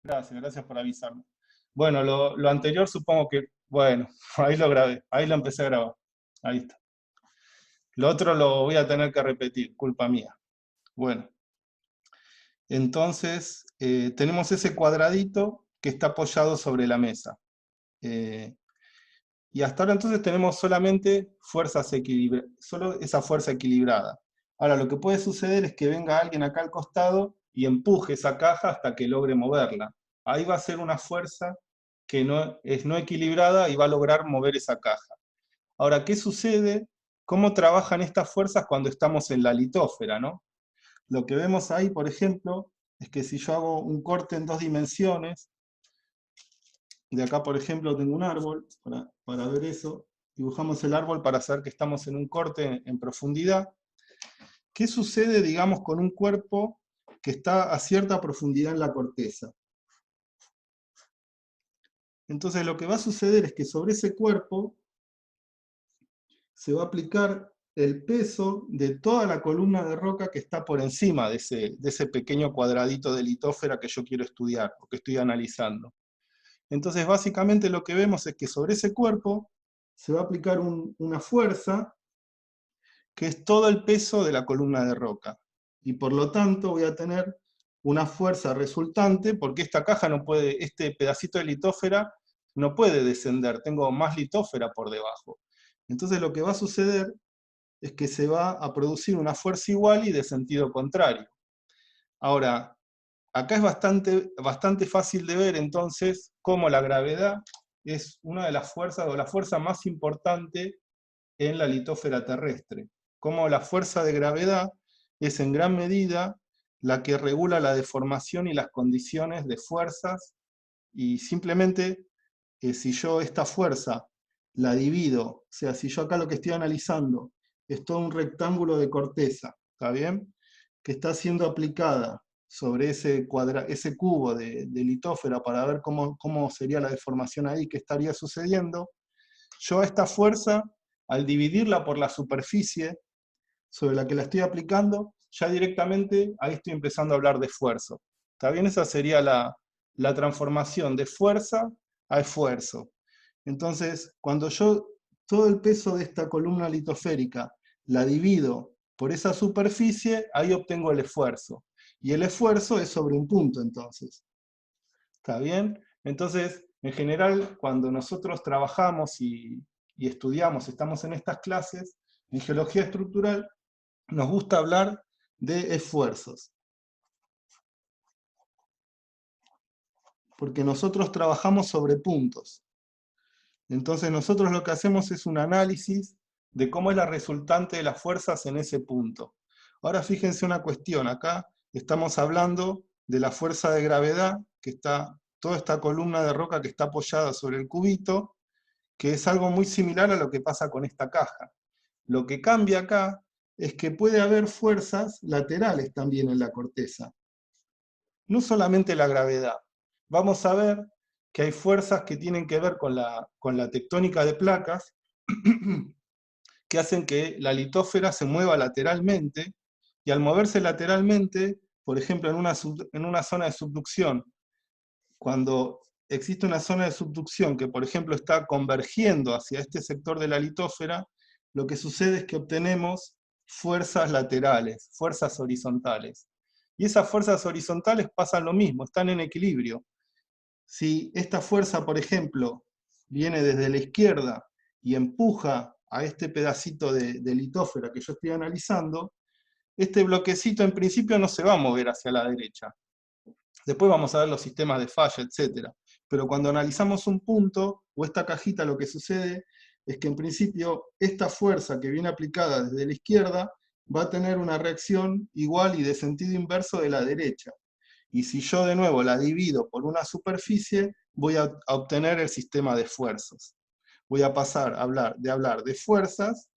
Gracias por avisarme. Bueno, lo anterior supongo que, bueno, ahí lo grabé, ahí lo empecé a grabar. Ahí está. Lo otro lo voy a tener que repetir, culpa mía. Bueno, entonces tenemos ese cuadradito que está apoyado sobre la mesa. Eh, y hasta ahora entonces tenemos solamente fuerzas equilibradas, solo esa fuerza equilibrada. Ahora lo que puede suceder es que venga alguien acá al costado y empuje esa caja hasta que logre moverla. Ahí va a ser una fuerza que no es no equilibrada y va a lograr mover esa caja. Ahora, ¿qué sucede? ¿Cómo trabajan estas fuerzas cuando estamos en la litósfera, ¿no? Lo que vemos ahí, por ejemplo, es que si yo hago un corte en 2 dimensiones, de acá, por ejemplo, tengo un árbol, para ver eso, dibujamos el árbol para saber que estamos en un corte en profundidad. ¿Qué sucede, digamos, con un cuerpo que está a cierta profundidad en la corteza? Entonces lo que va a suceder es que sobre ese cuerpo se va a aplicar el peso de toda la columna de roca que está por encima de ese pequeño cuadradito de litósfera que yo quiero estudiar o que estoy analizando. Entonces básicamente lo que vemos es que sobre ese cuerpo se va a aplicar una fuerza que es todo el peso de la columna de roca. Y por lo tanto voy a tener una fuerza resultante porque esta caja no puede, este pedacito de litósfera no puede descender, tengo más litósfera por debajo. Entonces lo que va a suceder es que se va a producir una fuerza igual y de sentido contrario. Ahora, acá es bastante fácil de ver entonces cómo la gravedad es una de las fuerzas o la fuerza más importante en la litósfera terrestre. Cómo la fuerza de gravedad es en gran medida la que regula la deformación y las condiciones de fuerzas y simplemente si yo esta fuerza la divido, o sea, si yo acá lo que estoy analizando es todo un rectángulo de corteza, ¿está bien? Que está siendo aplicada sobre ese cubo de litósfera para ver cómo sería la deformación ahí, qué estaría sucediendo, yo a esta fuerza, al dividirla por la superficie sobre la que la estoy aplicando, ya directamente ahí estoy empezando a hablar de esfuerzo. ¿Está bien? Esa sería la transformación de fuerza a esfuerzo. Entonces, cuando yo todo el peso de esta columna litosférica la divido por esa superficie, ahí obtengo el esfuerzo. Y el esfuerzo es sobre un punto, entonces. ¿Está bien? Entonces, en general, cuando nosotros trabajamos y estudiamos, estamos en estas clases, en geología estructural, nos gusta hablar de esfuerzos, porque nosotros trabajamos sobre puntos. Entonces nosotros lo que hacemos es un análisis de cómo es la resultante de las fuerzas en ese punto. Ahora fíjense una cuestión, acá estamos hablando de la fuerza de gravedad, que está toda esta columna de roca que está apoyada sobre el cubito, que es algo muy similar a lo que pasa con esta caja. Lo que cambia acá es que puede haber fuerzas laterales también en la corteza, no solamente la gravedad. Vamos a ver que hay fuerzas que tienen que ver con la tectónica de placas, que hacen que la litósfera se mueva lateralmente, y al moverse lateralmente, por ejemplo, en una zona de subducción, cuando existe una zona de subducción que, por ejemplo, está convergiendo hacia este sector de la litósfera, lo que sucede es que obtenemos fuerzas laterales, fuerzas horizontales. Y esas fuerzas horizontales pasan lo mismo, están en equilibrio. Si esta fuerza, por ejemplo, viene desde la izquierda y empuja a este pedacito de litósfera que yo estoy analizando, este bloquecito en principio no se va a mover hacia la derecha. Después vamos a ver los sistemas de falla, etc. Pero cuando analizamos un punto, o esta cajita, lo que sucede es que en principio esta fuerza que viene aplicada desde la izquierda va a tener una reacción igual y de sentido inverso de la derecha. Y si yo de nuevo la divido por una superficie, voy a obtener el sistema de esfuerzos. Voy a pasar a hablar de fuerzas.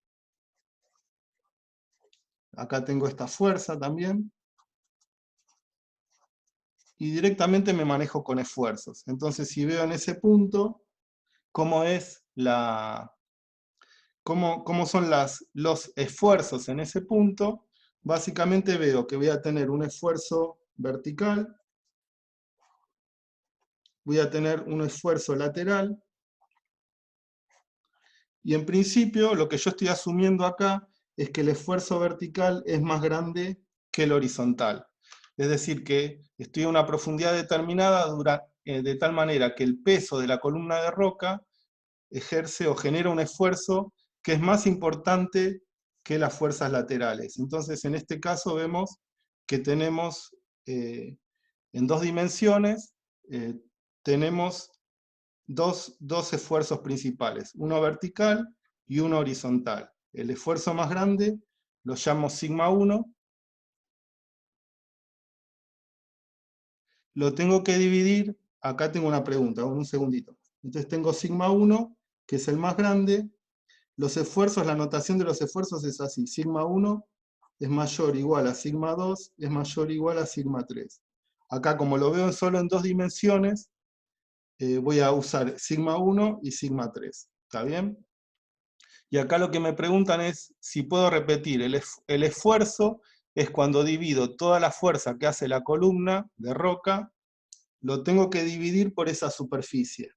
Acá tengo esta fuerza también. Y directamente me manejo con esfuerzos. Entonces, si veo en ese punto cómo es cómo son los esfuerzos en ese punto, básicamente veo que voy a tener un esfuerzo vertical voy a tener un esfuerzo lateral, y en principio lo que yo estoy asumiendo acá es que el esfuerzo vertical es más grande que el horizontal. Es decir, que estoy a una profundidad determinada de tal manera que el peso de la columna de roca ejerce o genera un esfuerzo que es más importante que las fuerzas laterales. Entonces, en este caso vemos que tenemos en dos dimensiones, tenemos dos esfuerzos principales, uno vertical y uno horizontal. El esfuerzo más grande lo llamo sigma 1, lo tengo que dividir, acá tengo una pregunta, un segundito. Entonces tengo sigma 1, que es el más grande. Los esfuerzos, la notación de los esfuerzos es así, sigma 1 es mayor o igual a sigma 2, es mayor o igual a sigma 3. Acá, como lo veo solo en dos dimensiones, voy a usar sigma 1 y sigma 3. ¿Está bien? Y acá lo que me preguntan es si puedo repetir. El esfuerzo es cuando divido toda la fuerza que hace la columna de roca, lo tengo que dividir por esa superficie.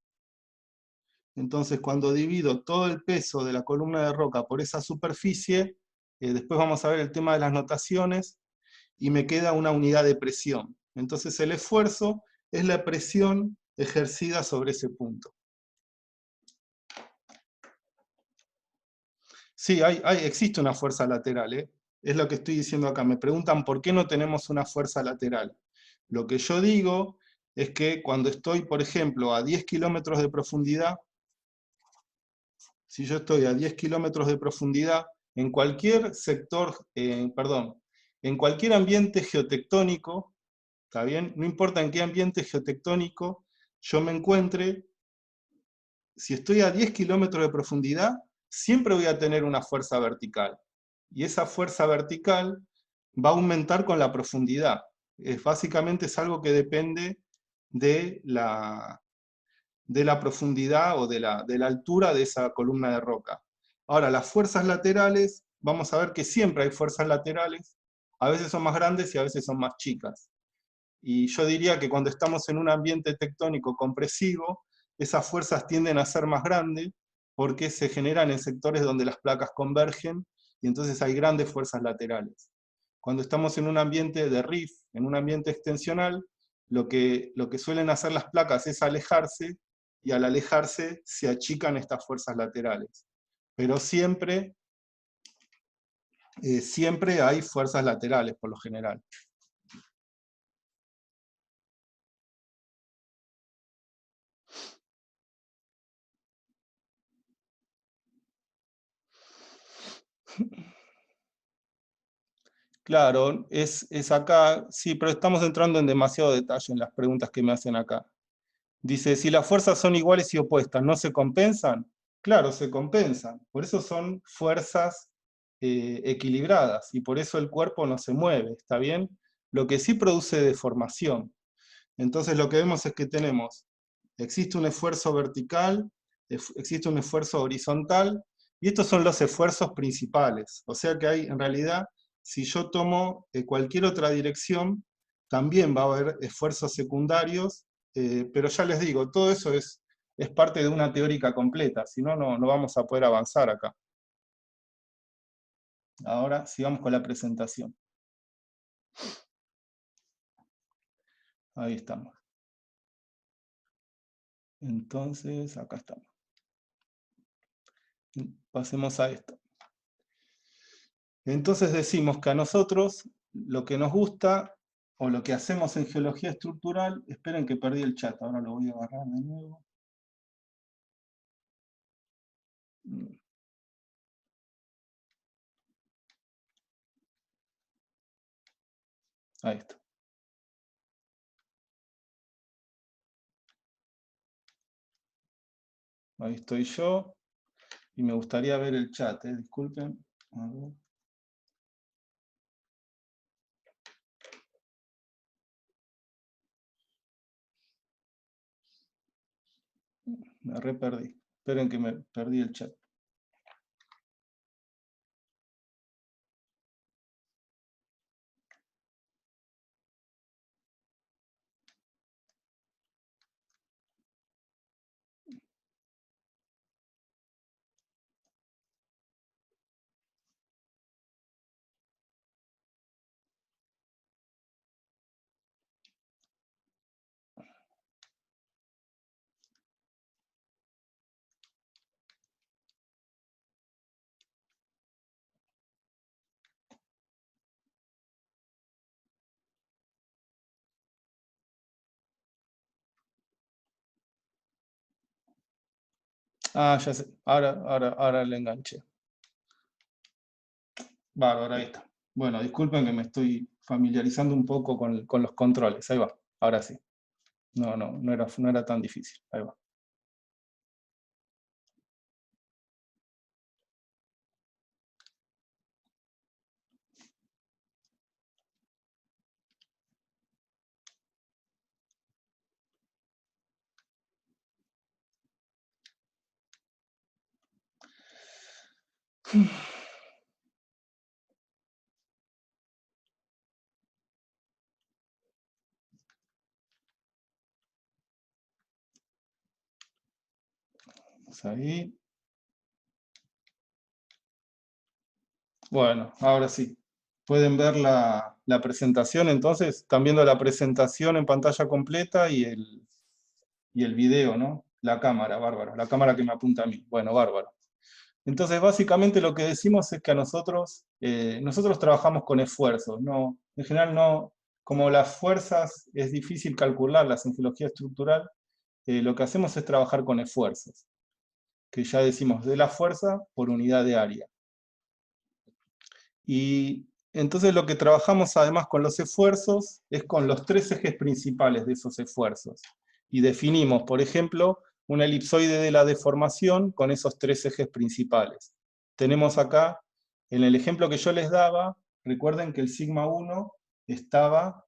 Entonces, cuando divido todo el peso de la columna de roca por esa superficie, después vamos a ver el tema de las notaciones, y me queda una unidad de presión. Entonces, el esfuerzo es la presión ejercida sobre ese punto. Sí, existe una fuerza lateral, ¿eh? Es lo que estoy diciendo acá. Me preguntan por qué no tenemos una fuerza lateral. Lo que yo digo es que cuando estoy, por ejemplo, a 10 kilómetros de profundidad, si yo estoy a 10 kilómetros de profundidad, en cualquier sector, perdón, en cualquier ambiente geotectónico, ¿está bien? No importa en qué ambiente geotectónico yo me encuentre, si estoy a 10 kilómetros de profundidad, siempre voy a tener una fuerza vertical. Y esa fuerza vertical va a aumentar con la profundidad. Básicamente es algo que depende de la profundidad o de la altura de esa columna de roca. Ahora, las fuerzas laterales, vamos a ver que siempre hay fuerzas laterales, a veces son más grandes y a veces son más chicas. Y yo diría que cuando estamos en un ambiente tectónico compresivo, esas fuerzas tienden a ser más grandes porque se generan en sectores donde las placas convergen y entonces hay grandes fuerzas laterales. Cuando estamos en un ambiente de rift, en un ambiente extensional, lo que suelen hacer las placas es alejarse, y al alejarse se achican estas fuerzas laterales. Pero siempre hay fuerzas laterales por lo general. Claro, es acá, sí, pero estamos entrando en demasiado detalle en las preguntas que me hacen acá. Dice, si las fuerzas son iguales y opuestas, ¿no se compensan? Claro, se compensan. Por eso son fuerzas equilibradas y por eso el cuerpo no se mueve, ¿está bien? Lo que sí produce deformación. Entonces lo que vemos es que existe un esfuerzo vertical, existe un esfuerzo horizontal, y estos son los esfuerzos principales. O sea que hay, en realidad, si yo tomo cualquier otra dirección, también va a haber esfuerzos secundarios, pero ya les digo, todo eso es parte de una teórica completa, si no, no vamos a poder avanzar acá. Ahora sigamos con la presentación. Ahí estamos. Entonces, acá estamos. Pasemos a esto. Entonces decimos que a nosotros lo que nos gusta o lo que hacemos en geología estructural, esperen que perdí el chat, ahora lo voy a agarrar de nuevo. Ahí está. Ahí estoy yo y me gustaría ver el chat, disculpen. A ver. Me re perdí. Esperen que me perdí el chat. Ah, ya sé. Ahora le enganché. Bárbaro, ahí está. Bueno, disculpen que me estoy familiarizando un poco con los controles. Ahí va. Ahora sí. No era tan difícil. Ahí va. Vamos ahí. Bueno, ahora sí. Pueden ver la presentación, entonces, están viendo la presentación en pantalla completa y el video, ¿no? La cámara, bárbaro. La cámara que me apunta a mí. Bueno, bárbaro. Entonces, básicamente lo que decimos es que a nosotros trabajamos con esfuerzos, ¿no? En general no, como las fuerzas es difícil calcularlas en geología estructural, lo que hacemos es trabajar con esfuerzos, que ya decimos de la fuerza por unidad de área. Y entonces lo que trabajamos además con los esfuerzos es con los tres ejes principales de esos esfuerzos. Y definimos, por ejemplo, una elipsoide de la deformación con esos tres ejes principales. Tenemos acá, en el ejemplo que yo les daba, recuerden que el sigma 1 estaba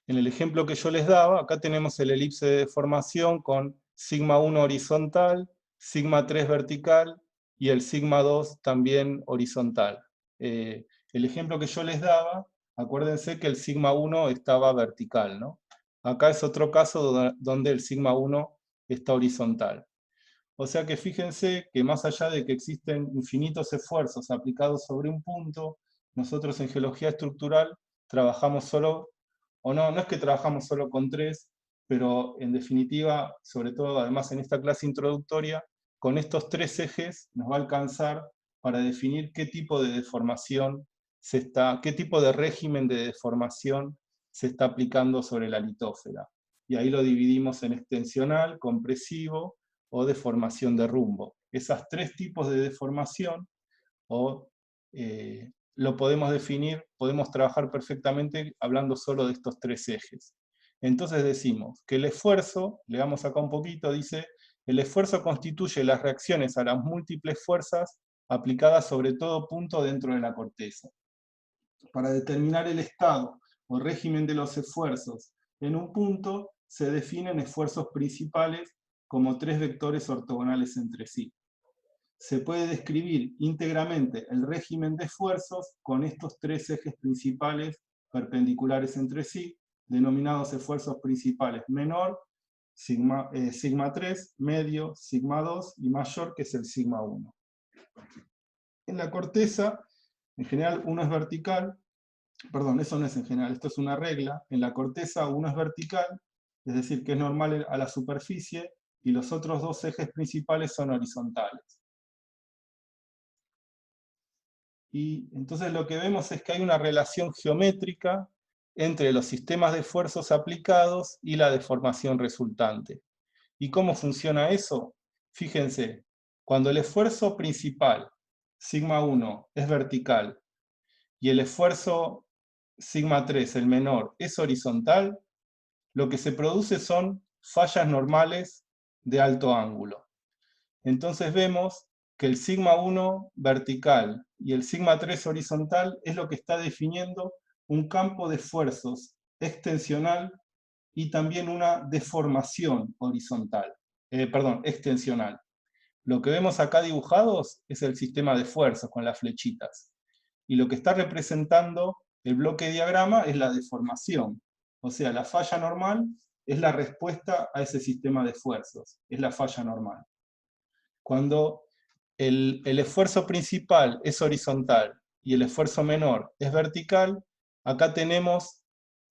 en el ejemplo que yo les daba, acá tenemos el elipse de deformación con sigma 1 horizontal, sigma 3 vertical y el sigma 2 también horizontal. El ejemplo que yo les daba, acuérdense que el sigma 1 estaba vertical, ¿no? Acá es otro caso donde el sigma 1 está horizontal. O sea que fíjense que más allá de que existen infinitos esfuerzos aplicados sobre un punto, nosotros en geología estructural trabajamos solo, o no es que trabajamos solo con tres, pero en definitiva, sobre todo además en esta clase introductoria, con estos tres ejes nos va a alcanzar para definir qué tipo de deformación qué tipo de régimen de deformación se está aplicando sobre la litósfera. Y ahí lo dividimos en extensional, compresivo o deformación de rumbo. Esas tres tipos de deformación lo podemos definir, podemos trabajar perfectamente hablando solo de estos tres ejes. Entonces decimos que el esfuerzo, leamos acá un poquito, dice, el esfuerzo constituye las reacciones a las múltiples fuerzas aplicadas sobre todo punto dentro de la corteza. Para determinar el estado o régimen de los esfuerzos en un punto, se definen esfuerzos principales como tres vectores ortogonales entre sí. Se puede describir íntegramente el régimen de esfuerzos con estos tres ejes principales perpendiculares entre sí, denominados esfuerzos principales menor, sigma 3, medio, sigma 2 y mayor, que es el sigma 1. En la corteza, en general, uno es vertical, perdón, eso no es en general, esto es una regla. En la corteza uno es vertical, es decir, que es normal a la superficie, y los otros dos ejes principales son horizontales. Y entonces lo que vemos es que hay una relación geométrica entre los sistemas de esfuerzos aplicados y la deformación resultante. ¿Y cómo funciona eso? Fíjense, cuando el esfuerzo principal, sigma 1, es vertical, y el esfuerzo sigma 3, el menor, es horizontal, lo que se produce son fallas normales de alto ángulo. Entonces vemos que el sigma 1 vertical y el sigma 3 horizontal es lo que está definiendo un campo de esfuerzos extensional y también una deformación horizontal, extensional. Lo que vemos acá dibujados es el sistema de esfuerzos con las flechitas. Y lo que está representando el bloque diagrama es la deformación. O sea, la falla normal es la respuesta a ese sistema de esfuerzos, es la falla normal. Cuando el esfuerzo principal es horizontal y el esfuerzo menor es vertical, acá tenemos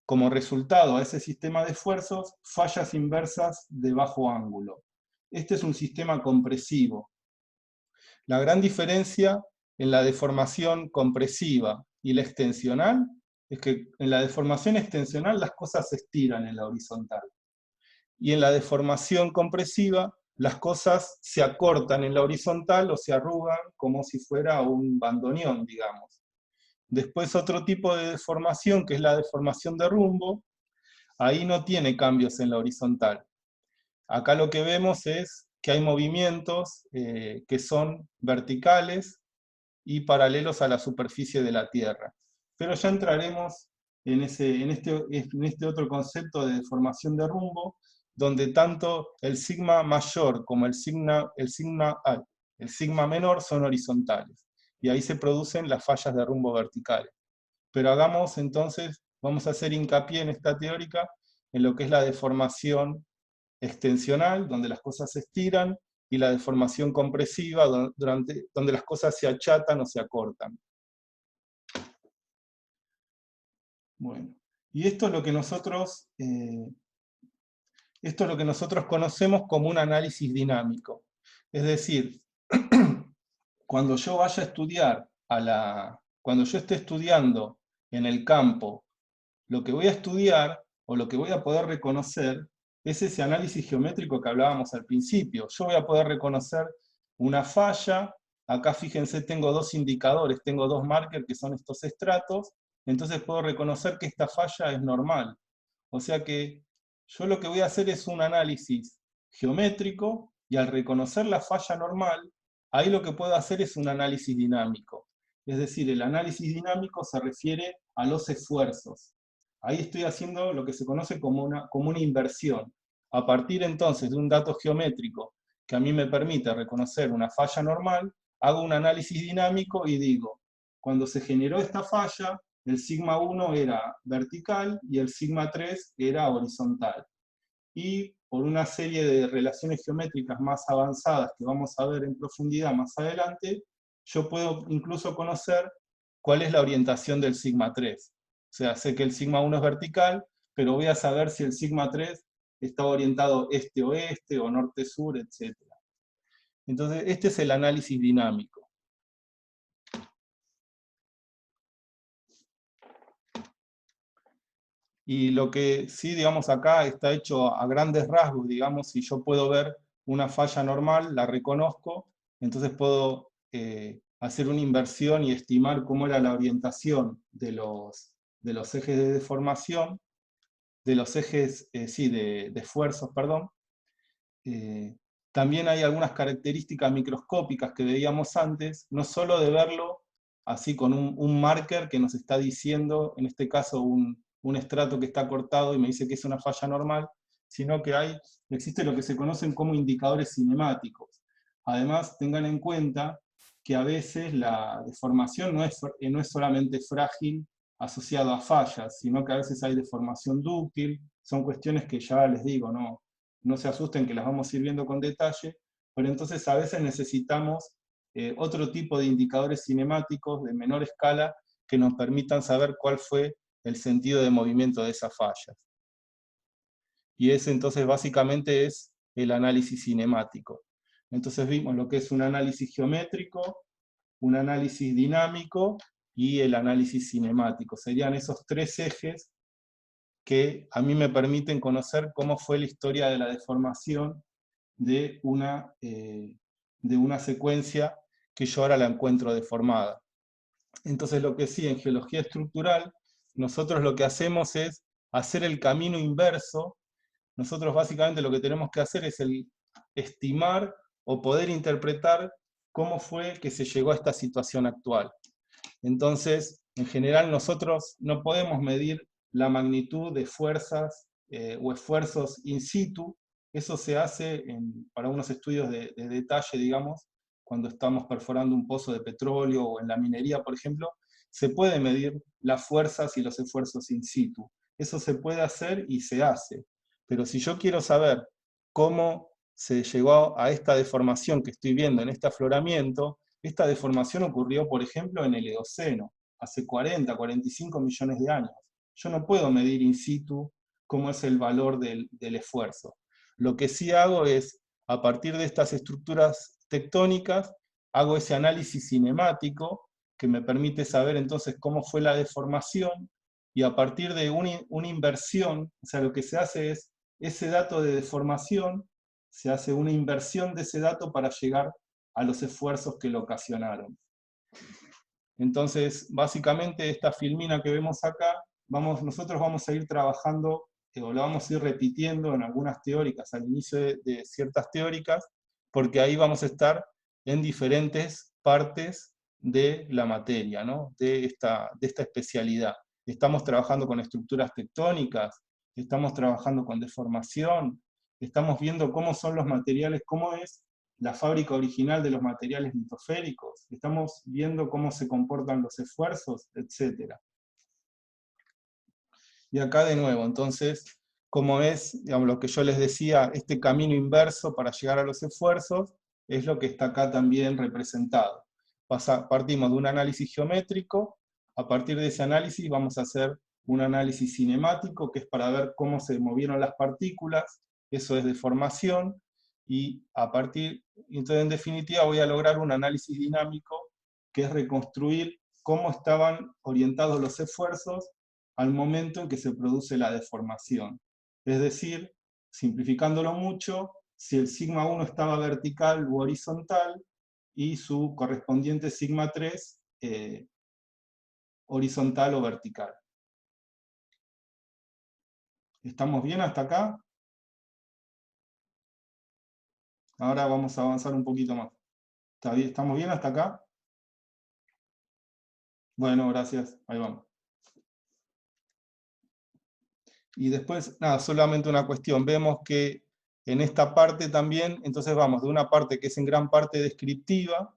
como resultado a ese sistema de esfuerzos fallas inversas de bajo ángulo. Este es un sistema compresivo. La gran diferencia en la deformación compresiva y la extensional, es que en la deformación extensional las cosas se estiran en la horizontal. Y en la deformación compresiva, las cosas se acortan en la horizontal o se arrugan como si fuera un bandoneón, digamos. Después otro tipo de deformación, que es la deformación de rumbo, ahí no tiene cambios en la horizontal. Acá lo que vemos es que hay movimientos que son verticales y paralelos a la superficie de la Tierra. Pero ya entraremos en este otro concepto de deformación de rumbo, donde tanto el sigma mayor como el sigma menor son horizontales, y ahí se producen las fallas de rumbo verticales. Pero hagamos entonces, vamos a hacer hincapié en esta teórica, en lo que es la deformación extensional, donde las cosas se estiran, y la deformación compresiva, donde las cosas se achatan o se acortan. Bueno, y esto es lo que nosotros conocemos como un análisis dinámico. Es decir, cuando yo vaya a estudiar, cuando yo esté estudiando en el campo, lo que voy a estudiar, o lo que voy a poder reconocer, es ese análisis geométrico que hablábamos al principio. Yo voy a poder reconocer una falla, acá fíjense tengo dos indicadores, tengo dos markers que son estos estratos, entonces puedo reconocer que esta falla es normal. O sea que yo lo que voy a hacer es un análisis geométrico, y al reconocer la falla normal, ahí lo que puedo hacer es un análisis dinámico. Es decir, el análisis dinámico se refiere a los esfuerzos. Ahí estoy haciendo lo que se conoce como una inversión. A partir entonces de un dato geométrico que a mí me permite reconocer una falla normal, hago un análisis dinámico y digo, cuando se generó esta falla, el sigma 1 era vertical y el sigma 3 era horizontal. Y por una serie de relaciones geométricas más avanzadas que vamos a ver en profundidad más adelante, yo puedo incluso conocer cuál es la orientación del sigma 3. O sea, sé que el sigma 1 es vertical, pero voy a saber si el sigma 3 está orientado este-oeste o norte-sur, etc. Entonces, este es el análisis dinámico. Y lo que sí, digamos, acá está hecho a grandes rasgos, digamos, si yo puedo ver una falla normal, la reconozco, entonces puedo hacer una inversión y estimar cómo era la orientación de los ejes de deformación, de los ejes, de esfuerzos, perdón. También hay algunas características microscópicas que veíamos antes, no solo de verlo así con un marker que nos está diciendo, en este caso un estrato que está cortado y me dice que es una falla normal, sino que existe lo que se conocen como indicadores cinemáticos. Además, tengan en cuenta que a veces la deformación no es solamente frágil asociado a fallas, sino que a veces hay deformación dúctil, son cuestiones que ya les digo, no se asusten que las vamos a ir viendo con detalle, pero entonces a veces necesitamos otro tipo de indicadores cinemáticos de menor escala que nos permitan saber cuál fue el sentido de movimiento de esas fallas. Y ese entonces básicamente es el análisis cinemático. Entonces vimos lo que es un análisis geométrico, un análisis dinámico y el análisis cinemático. Serían esos tres ejes que a mí me permiten conocer cómo fue la historia de la deformación de una secuencia que yo ahora la encuentro deformada. Entonces lo que sí, en geología estructural, nosotros lo que hacemos es hacer el camino inverso. Nosotros básicamente lo que tenemos que hacer es estimar o poder interpretar cómo fue que se llegó a esta situación actual. Entonces, en general nosotros no podemos medir la magnitud de fuerzas o esfuerzos in situ. Eso se hace para unos estudios de detalle, digamos, cuando estamos perforando un pozo de petróleo o en la minería, por ejemplo, se puede medir las fuerzas y los esfuerzos in situ. Eso se puede hacer y se hace. Pero si yo quiero saber cómo se llegó a esta deformación que estoy viendo en este afloramiento, esta deformación ocurrió, por ejemplo, en el Eoceno, hace 40, 45 millones de años. Yo no puedo medir in situ cómo es el valor del esfuerzo. Lo que sí hago es, a partir de estas estructuras tectónicas, hago ese análisis cinemático que me permite saber entonces cómo fue la deformación, y a partir de una inversión, o sea, lo que se hace es, ese dato de deformación, se hace una inversión de ese dato para llegar a los esfuerzos que lo ocasionaron. Entonces, básicamente esta filmina que vemos acá, nosotros vamos a ir trabajando, o la vamos a ir repitiendo en algunas teóricas, al inicio de ciertas teóricas, porque ahí vamos a estar en diferentes partes de la materia, ¿no? de esta especialidad. Estamos trabajando con estructuras tectónicas, estamos trabajando con deformación, estamos viendo cómo son los materiales, cómo es la fábrica original de los materiales litosféricos, estamos viendo cómo se comportan los esfuerzos, etc. Y acá de nuevo, entonces, como es, digamos, lo que yo les decía, este camino inverso para llegar a los esfuerzos, es lo que está acá también representado. Partimos de un análisis geométrico, a partir de ese análisis vamos a hacer un análisis cinemático, que es para ver cómo se movieron las partículas, eso es deformación, y entonces en definitiva voy a lograr un análisis dinámico, que es reconstruir cómo estaban orientados los esfuerzos al momento en que se produce la deformación. Es decir, simplificándolo mucho, si el sigma 1 estaba vertical u horizontal, y su correspondiente sigma 3 horizontal o vertical. ¿Estamos bien hasta acá? Ahora vamos a avanzar un poquito más. ¿Estamos bien hasta acá? Bueno, gracias. Ahí vamos. Y después, nada, solamente una cuestión. Vemos que en esta parte también, entonces vamos de una parte que es en gran parte descriptiva,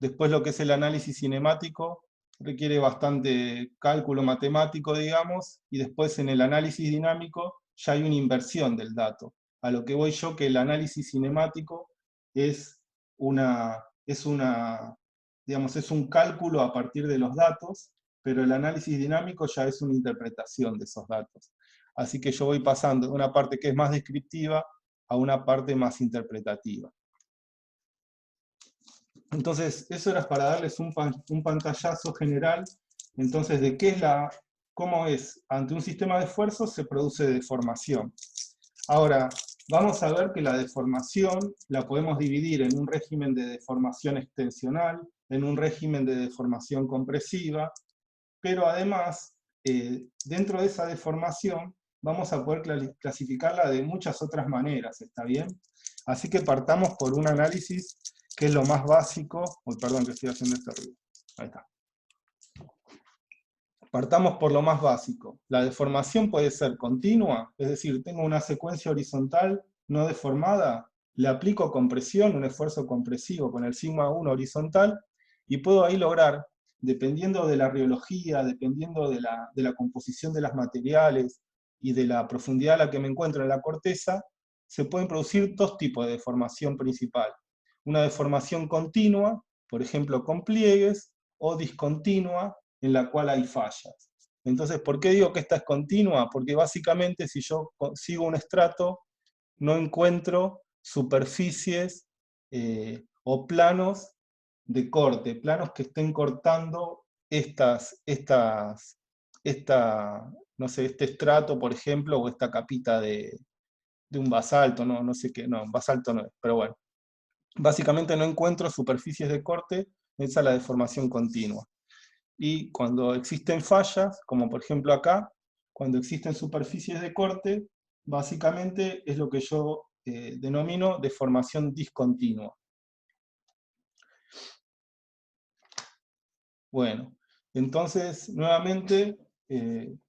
después lo que es el análisis cinemático requiere bastante cálculo matemático, digamos, y después en el análisis dinámico ya hay una inversión del dato. A lo que voy yo, que el análisis cinemático es digamos, es un cálculo a partir de los datos, pero el análisis dinámico ya es una interpretación de esos datos. Así que yo voy pasando de una parte que es más descriptiva a una parte más interpretativa. Entonces, eso era para darles un pantallazo general, entonces, de cómo es, ante un sistema de esfuerzos se produce deformación. Ahora, vamos a ver que la deformación la podemos dividir en un régimen de deformación extensional, en un régimen de deformación compresiva, pero además, dentro de esa deformación, vamos a poder clasificarla de muchas otras maneras, ¿está bien? Así que partamos por un análisis que es lo más básico. Uy, perdón que estoy haciendo este ruido. Ahí está. Partamos por lo más básico. La deformación puede ser continua, es decir, tengo una secuencia horizontal no deformada, le aplico compresión, un esfuerzo compresivo con el sigma 1 horizontal, y puedo ahí lograr, dependiendo de la riología, dependiendo de la composición de los materiales y de la profundidad a la que me encuentro en la corteza, se pueden producir dos tipos de deformación principal. Una deformación continua, por ejemplo con pliegues, o discontinua, en la cual hay fallas. Entonces, ¿por qué digo que esta es continua? Porque básicamente si yo sigo un estrato, no encuentro superficies o planos de corte, planos que estén cortando no sé, este estrato, por ejemplo, o esta capita de un basalto, no sé qué, no, basalto no es, pero bueno. Básicamente no encuentro superficies de corte, esa es la deformación continua. Y cuando existen fallas, como por ejemplo acá, cuando existen superficies de corte, básicamente es lo que yo denomino deformación discontinua. Bueno, entonces nuevamente,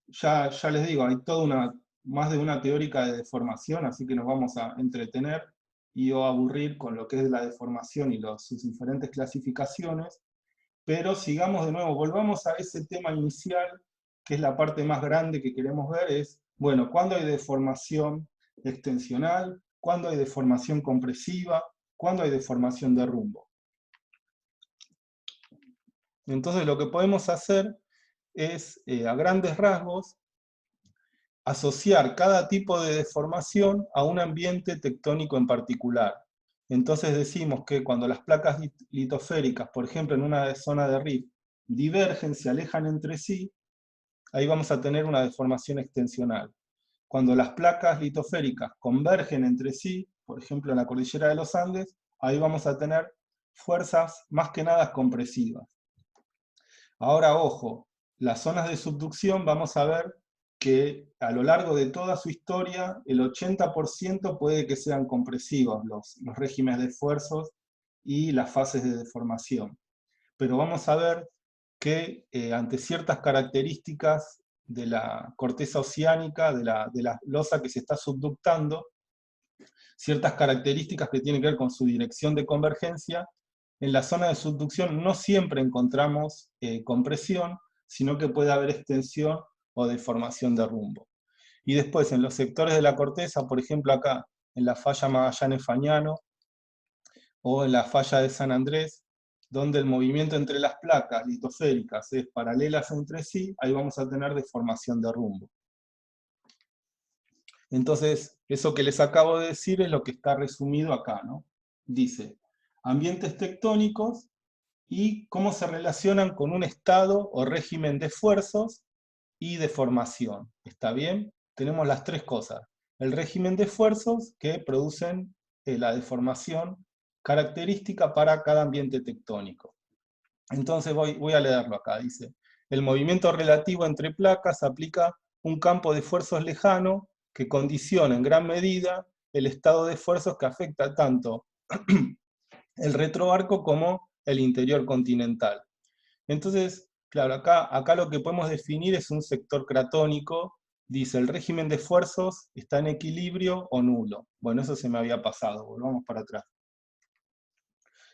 ya les digo, hay más de una teórica de deformación, así que nos vamos a entretener y o aburrir con lo que es la deformación y sus diferentes clasificaciones. Pero sigamos de nuevo, volvamos a ese tema inicial, que es la parte más grande que queremos ver, es, bueno, ¿cuándo hay deformación extensional? ¿Cuándo hay deformación compresiva? ¿Cuándo hay deformación de rumbo? Entonces lo que podemos hacer es, a grandes rasgos, asociar cada tipo de deformación a un ambiente tectónico en particular. Entonces decimos que cuando las placas litosféricas, por ejemplo en una zona de rift, divergen, se alejan entre sí, ahí vamos a tener una deformación extensional. Cuando las placas litosféricas convergen entre sí, por ejemplo en la cordillera de los Andes, ahí vamos a tener fuerzas más que nada compresivas. Ahora, ojo, las zonas de subducción vamos a ver que a lo largo de toda su historia, el 80% puede que sean compresivos los regímenes de esfuerzos y las fases de deformación. Pero vamos a ver que ante ciertas características de la corteza oceánica, de la losa que se está subductando, ciertas características que tienen que ver con su dirección de convergencia, en la zona de subducción no siempre encontramos compresión, sino que puede haber extensión o deformación de rumbo. Y después en los sectores de la corteza, por ejemplo acá, en la falla Magallanes-Fagnano, o en la falla de San Andrés, donde el movimiento entre las placas litosféricas es paralelas entre sí, ahí vamos a tener deformación de rumbo. Entonces, eso que les acabo de decir es lo que está resumido acá, ¿no? Dice, ambientes tectónicos y cómo se relacionan con un estado o régimen de esfuerzos y deformación. ¿Está bien? Tenemos las tres cosas. El régimen de esfuerzos que producen la deformación característica para cada ambiente tectónico. Entonces voy a leerlo acá. Dice, el movimiento relativo entre placas aplica un campo de esfuerzos lejano que condiciona en gran medida el estado de esfuerzos que afecta tanto el retroarco como el interior continental. Entonces, claro, acá lo que podemos definir es un sector cratónico. Dice, el régimen de esfuerzos está en equilibrio o nulo. Bueno, eso se me había pasado, volvamos para atrás.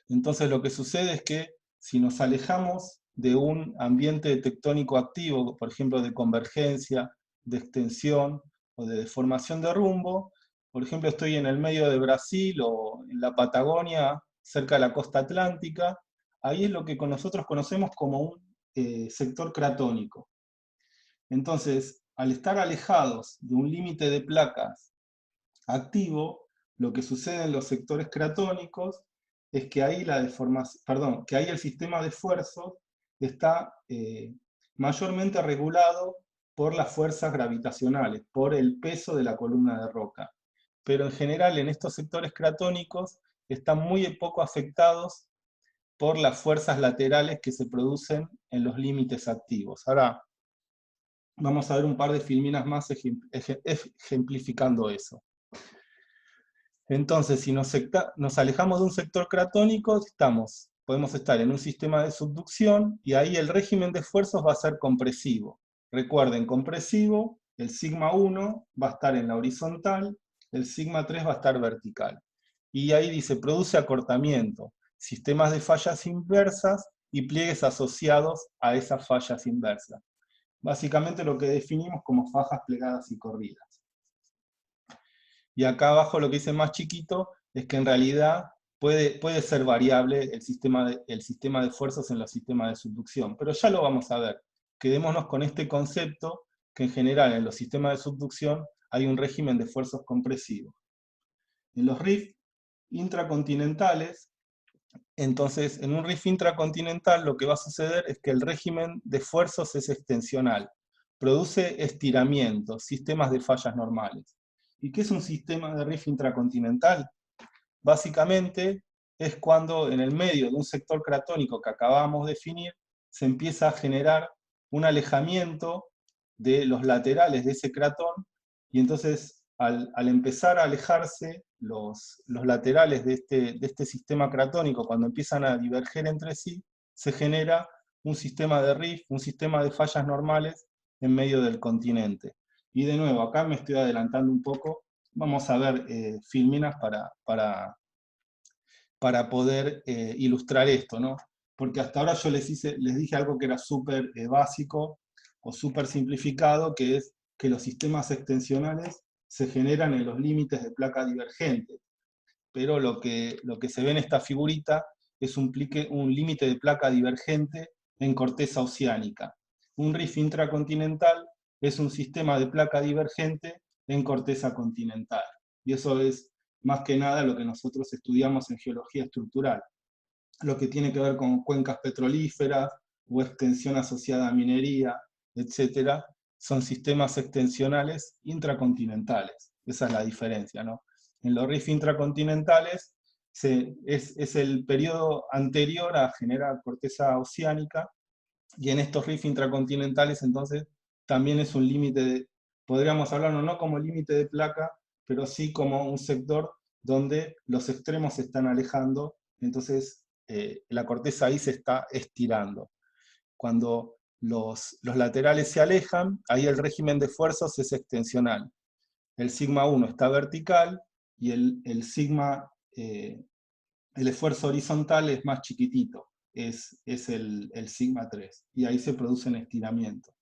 Entonces lo que sucede es que si nos alejamos de un ambiente tectónico activo, por ejemplo de convergencia, de extensión o de deformación de rumbo, por ejemplo estoy en el medio de Brasil o en la Patagonia, cerca de la costa atlántica, ahí es lo que nosotros conocemos como un sector cratónico. Entonces, al estar alejados de un límite de placas activo, lo que sucede en los sectores cratónicos es que ahí la deformación, perdón, que ahí el sistema de esfuerzos está mayormente regulado por las fuerzas gravitacionales, por el peso de la columna de roca. Pero en general en estos sectores cratónicos están muy poco afectados por las fuerzas laterales que se producen en los límites activos. Ahora vamos a ver un par de filminas más ejemplificando eso. Entonces, si nos alejamos de un sector cratónico, podemos estar en un sistema de subducción y ahí el régimen de esfuerzos va a ser compresivo. Recuerden, compresivo, el sigma 1 va a estar en la horizontal, el sigma 3 va a estar vertical. Y ahí dice, produce acortamiento, sistemas de fallas inversas y pliegues asociados a esas fallas inversas. Básicamente lo que definimos como fajas plegadas y corridas. Y acá abajo lo que dice más chiquito es que en realidad puede ser variable el sistema de fuerzas en los sistemas de subducción, pero ya lo vamos a ver. Quedémonos con este concepto que en general en los sistemas de subducción hay un régimen de esfuerzos compresivos. En los rift intracontinentales, entonces en un rift intracontinental lo que va a suceder es que el régimen de esfuerzos es extensional, produce estiramientos, sistemas de fallas normales. ¿Y qué es un sistema de rift intracontinental? Básicamente es cuando en el medio de un sector cratónico que acabamos de definir, se empieza a generar un alejamiento de los laterales de ese cratón, y entonces al empezar a alejarse los laterales de este sistema cratónico, cuando empiezan a diverger entre sí, se genera un sistema de rift, un sistema de fallas normales en medio del continente. Y de nuevo, acá me estoy adelantando un poco, vamos a ver filminas para poder ilustrar esto, ¿no? Porque hasta ahora yo les dije algo que era súper básico o súper simplificado, que es que los sistemas extensionales se generan en los límites de placa divergente. Pero lo que se ve en esta figurita es un límite de placa divergente en corteza oceánica. Un rift intracontinental es un sistema de placa divergente en corteza continental. Y eso es más que nada lo que nosotros estudiamos en geología estructural, lo que tiene que ver con cuencas petrolíferas o extensión asociada a minería, etcétera, son sistemas extensionales intracontinentales. Esa es la diferencia, ¿no? En los rifts intracontinentales es el periodo anterior a generar corteza oceánica, y en estos rifts intracontinentales entonces también es un límite, podríamos hablarlo no como límite de placa, pero sí como un sector donde los extremos se están alejando, entonces la corteza ahí se está estirando. Cuando los laterales se alejan, ahí el régimen de fuerzas es extensional. El sigma 1 está vertical y el sigma, el esfuerzo horizontal es más chiquitito, es el sigma 3, y ahí se producen estiramientos.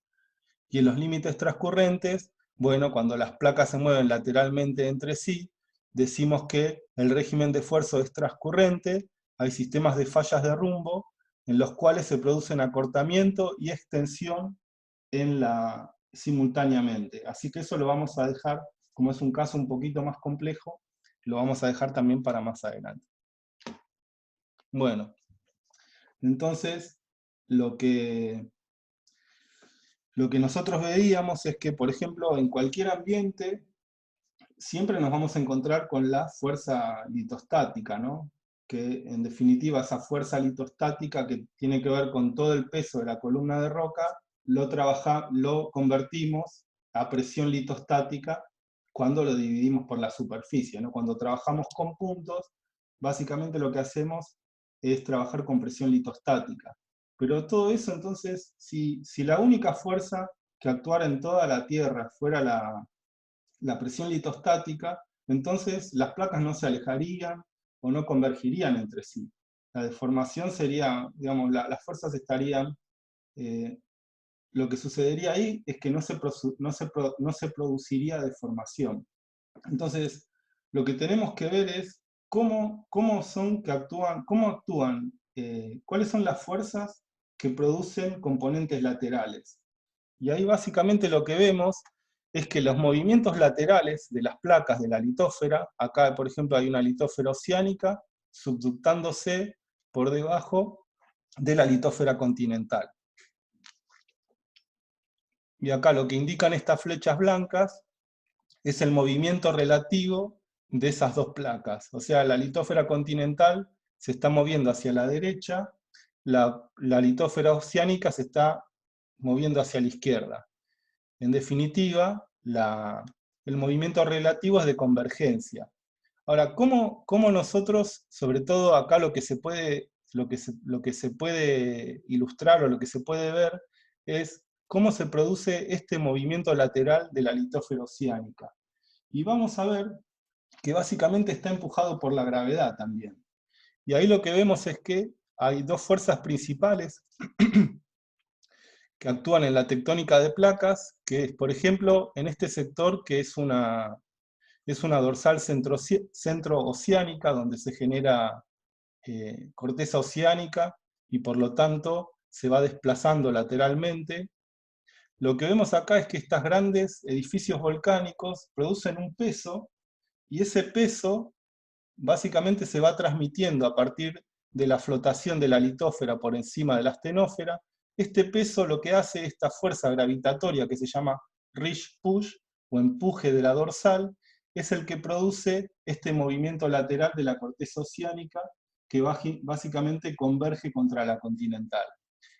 Y en los límites transcurrentes, bueno, cuando las placas se mueven lateralmente entre sí, decimos que el régimen de esfuerzo es transcurrente, hay sistemas de fallas de rumbo, en los cuales se producen acortamiento y extensión simultáneamente. Así que eso lo vamos a dejar, como es un caso un poquito más complejo, lo vamos a dejar también para más adelante. Bueno, entonces lo que nosotros veíamos es que, por ejemplo, en cualquier ambiente siempre nos vamos a encontrar con la fuerza litostática, ¿no? Que en definitiva esa fuerza litostática que tiene que ver con todo el peso de la columna de roca, lo convertimos a presión litostática cuando lo dividimos por la superficie, ¿no? Cuando trabajamos con puntos, básicamente lo que hacemos es trabajar con presión litostática. Pero todo eso, entonces, si la única fuerza que actuara en toda la Tierra fuera la presión litostática, entonces las placas no se alejarían o no convergirían entre sí. La deformación sería, digamos, las fuerzas estarían, lo que sucedería ahí es que no se produciría deformación. Entonces, lo que tenemos que ver es cómo actúan, cuáles son las fuerzas que producen componentes laterales. Y ahí básicamente lo que vemos es que los movimientos laterales de las placas de la litósfera, acá por ejemplo hay una litósfera oceánica subductándose por debajo de la litósfera continental. Y acá lo que indican estas flechas blancas es el movimiento relativo de esas dos placas. O sea, la litósfera continental se está moviendo hacia la derecha, la litósfera oceánica se está moviendo hacia la izquierda. En definitiva, el movimiento relativo es de convergencia. Ahora, ¿cómo nosotros, sobre todo acá lo que se puede ilustrar o lo que se puede ver es cómo se produce este movimiento lateral de la litósfera oceánica? Y vamos a ver que básicamente está empujado por la gravedad también. Y ahí lo que vemos es que hay dos fuerzas principales que actúan en la tectónica de placas, que es, por ejemplo, en este sector que es una dorsal centro-oceánica, donde se genera corteza oceánica, y por lo tanto se va desplazando lateralmente. Lo que vemos acá es que estos grandes edificios volcánicos producen un peso, y ese peso básicamente se va transmitiendo a partir de la flotación de la litósfera por encima de la astenósfera. Este peso lo que hace, esta fuerza gravitatoria que se llama ridge push, o empuje de la dorsal, es el que produce este movimiento lateral de la corteza oceánica que básicamente converge contra la continental.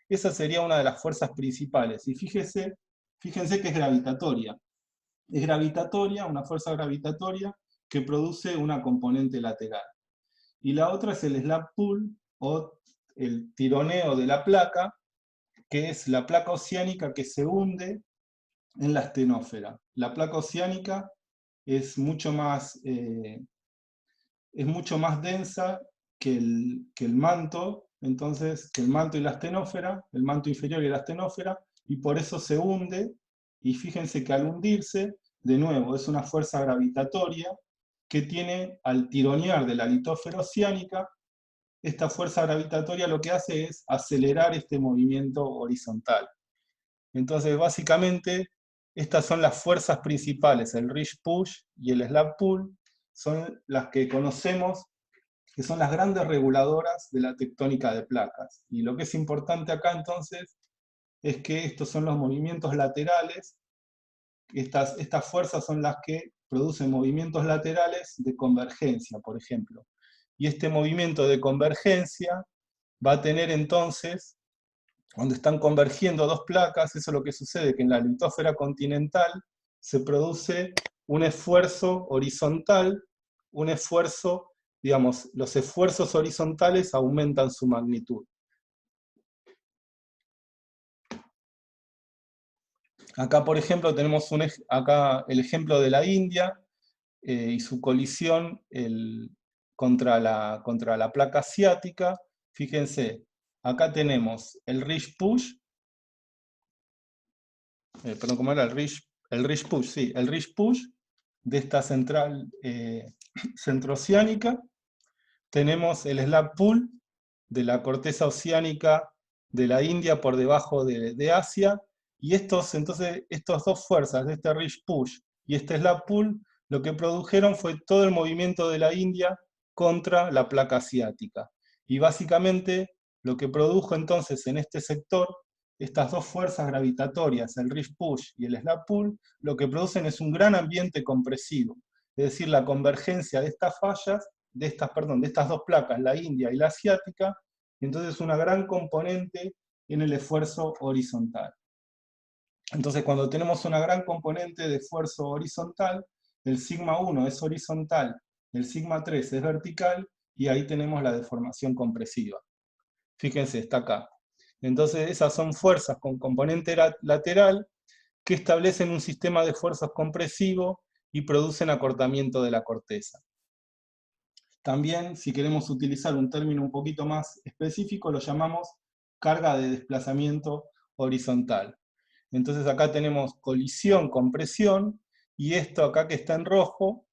Esa sería una de las fuerzas principales. Y fíjense que es gravitatoria. Es gravitatoria, una fuerza gravitatoria que produce una componente lateral. Y la otra es el slab pull, o el tironeo de la placa, que es la placa oceánica que se hunde en la astenósfera. La placa oceánica es mucho más densa que el manto, entonces, que el manto y la astenósfera, el manto inferior y la astenósfera, y por eso se hunde, y fíjense que al hundirse, de nuevo, es una fuerza gravitatoria que tiene, al tironear de la litósfera oceánica, esta fuerza gravitatoria lo que hace es acelerar este movimiento horizontal. Entonces, básicamente, estas son las fuerzas principales, el ridge push y el slab pull, son las que conocemos, que son las grandes reguladoras de la tectónica de placas. Y lo que es importante acá entonces es que estos son los movimientos laterales. Estas fuerzas son las que producen movimientos laterales de convergencia, por ejemplo. Y este movimiento de convergencia va a tener entonces, cuando están convergiendo dos placas, eso es lo que sucede, que en la litósfera continental se produce un esfuerzo horizontal, un esfuerzo, digamos, los esfuerzos horizontales aumentan su magnitud. Acá, por ejemplo, tenemos acá el ejemplo de la India y su colisión contra la placa asiática. Fíjense, acá tenemos el ridge push, perdón, ¿cómo era? El ridge push, sí, el ridge push de esta central centroceánica. Tenemos el slab pull de la corteza oceánica de la India por debajo de Asia, y entonces, estas dos fuerzas, de este ridge push y este slab pull, lo que produjeron fue todo el movimiento de la India contra la placa asiática. Y básicamente lo que produjo entonces en este sector, estas dos fuerzas gravitatorias, el ridge push y el slab pull, lo que producen es un gran ambiente compresivo, es decir, la convergencia de estas fallas, de estas dos placas, la India y la asiática, y entonces una gran componente en el esfuerzo horizontal. Entonces, cuando tenemos una gran componente de esfuerzo horizontal, el sigma 1 es horizontal, el sigma 3 es vertical, y ahí tenemos la deformación compresiva. Fíjense, está acá. Entonces, esas son fuerzas con componente lateral que establecen un sistema de fuerzas compresivo y producen acortamiento de la corteza. También, si queremos utilizar un término un poquito más específico, lo llamamos carga de desplazamiento horizontal. Entonces acá tenemos colisión, compresión, y esto acá que está en rojo,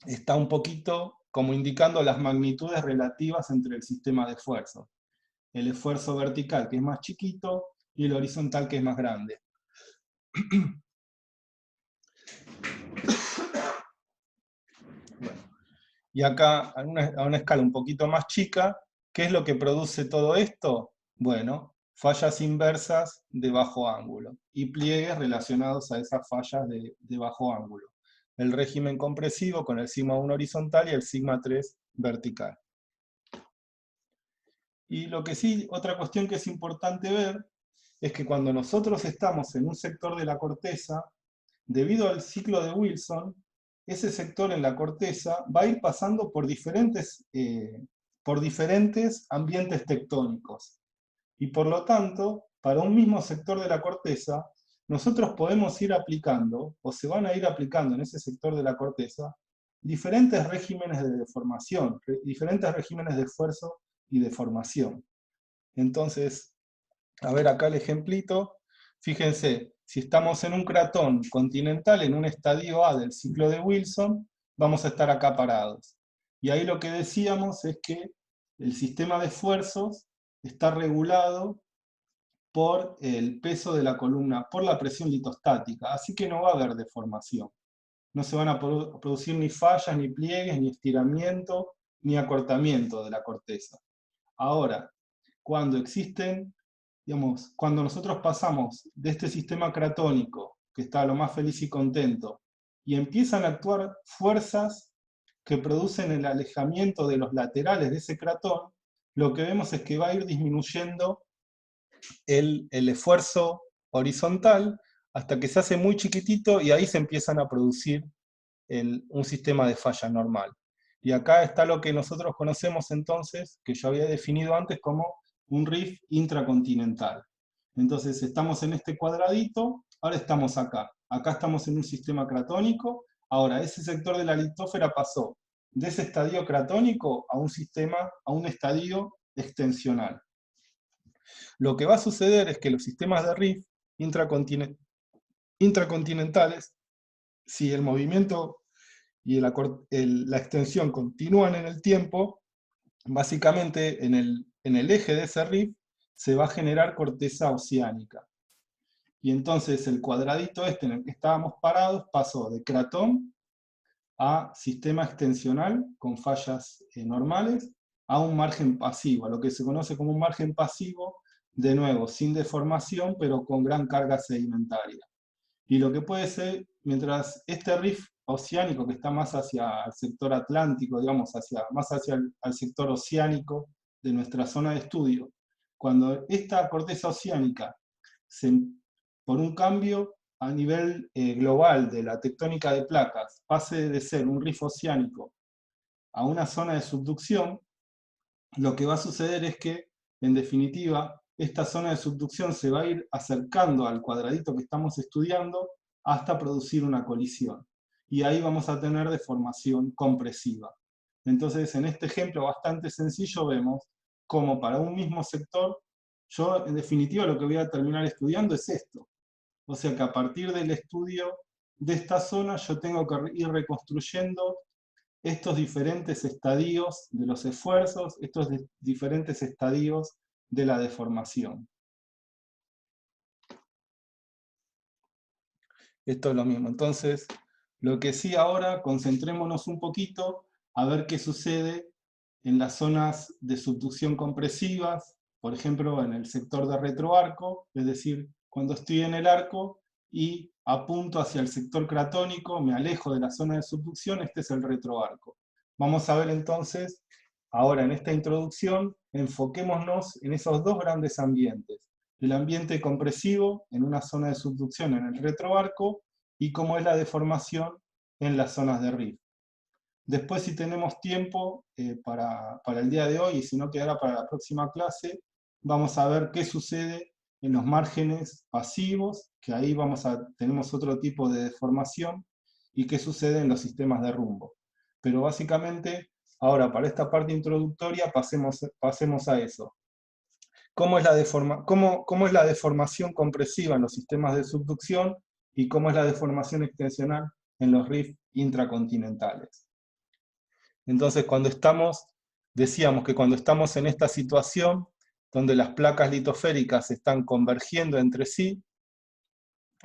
está un poquito como indicando las magnitudes relativas entre el sistema de fuerzas. El esfuerzo vertical, que es más chiquito, y el horizontal, que es más grande. Bueno, y acá, a una escala un poquito más chica, ¿qué es lo que produce todo esto? Bueno, fallas inversas de bajo ángulo y pliegues relacionados a esas fallas de bajo ángulo. El régimen compresivo con el sigma 1 horizontal y el sigma 3 vertical. Y lo que sí, otra cuestión que es importante ver, es que cuando nosotros estamos en un sector de la corteza, debido al ciclo de Wilson, ese sector en la corteza va a ir pasando por diferentes ambientes tectónicos. Y por lo tanto, para un mismo sector de la corteza, nosotros podemos ir aplicando, o se van a ir aplicando en ese sector de la corteza, diferentes regímenes de deformación, diferentes regímenes de esfuerzo y deformación. Entonces, a ver acá el ejemplito. Fíjense, si estamos en un cratón continental, en un estadio A del ciclo de Wilson, vamos a estar acá parados. Y ahí lo que decíamos es que el sistema de esfuerzos está regulado por el peso de la columna, por la presión litostática, así que no va a haber deformación. No se van a producir ni fallas, ni pliegues, ni estiramiento, ni acortamiento de la corteza. Ahora, cuando existen, digamos, cuando nosotros pasamos de este sistema cratónico, que está lo más feliz y contento, y empiezan a actuar fuerzas que producen el alejamiento de los laterales de ese cratón, lo que vemos es que va a ir disminuyendo el esfuerzo horizontal hasta que se hace muy chiquitito y ahí se empiezan a producir un sistema de falla normal. Y acá está lo que nosotros conocemos entonces, que yo había definido antes como un rift intracontinental. Entonces estamos en este cuadradito, ahora estamos acá. Acá estamos en un sistema cratónico, ahora ese sector de la litósfera pasó de ese estadio cratónico a un estadio extensional. Lo que va a suceder es que los sistemas de rift intracontinentales, si el movimiento y la extensión continúan en el tiempo, básicamente en el eje de ese rift se va a generar corteza oceánica. Y entonces el cuadradito este en el que estábamos parados pasó de cratón a sistema extensional con fallas normales, a un margen pasivo, a lo que se conoce como un margen pasivo, de nuevo, sin deformación, pero con gran carga sedimentaria. Y lo que puede ser, mientras este rift oceánico que está más hacia el sector atlántico, digamos, más hacia el sector oceánico de nuestra zona de estudio, cuando esta corteza oceánica, se, por un cambio a nivel global de la tectónica de placas, pase de ser un rift oceánico a una zona de subducción, lo que va a suceder es que, en definitiva, esta zona de subducción se va a ir acercando al cuadradito que estamos estudiando hasta producir una colisión. Y ahí vamos a tener deformación compresiva. Entonces, en este ejemplo bastante sencillo vemos cómo para un mismo sector, yo en definitiva lo que voy a terminar estudiando es esto. O sea que a partir del estudio de esta zona yo tengo que ir reconstruyendo estos diferentes estadios de los esfuerzos, estos diferentes estadios de la deformación. Esto es lo mismo. Entonces, lo que sí ahora, concentrémonos un poquito a ver qué sucede en las zonas de subducción compresivas, por ejemplo, en el sector de retroarco, es decir, cuando estoy en el arco y apunto hacia el sector cratónico, me alejo de la zona de subducción, este es el retroarco. Vamos a ver entonces, ahora en esta introducción, enfoquémonos en esos dos grandes ambientes. El ambiente compresivo en una zona de subducción en el retroarco y cómo es la deformación en las zonas de rift. Después, si tenemos tiempo para el día de hoy, y si no quedará para la próxima clase, vamos a ver qué sucede en los márgenes pasivos, que ahí tenemos otro tipo de deformación, y qué sucede en los sistemas de rumbo. Pero básicamente, ahora para esta parte introductoria, pasemos a eso. ¿Cómo es la deformación compresiva en los sistemas de subducción y cómo es la deformación extensional en los rifts intracontinentales? Entonces, decíamos que cuando estamos en esta situación, donde las placas litosféricas están convergiendo entre sí,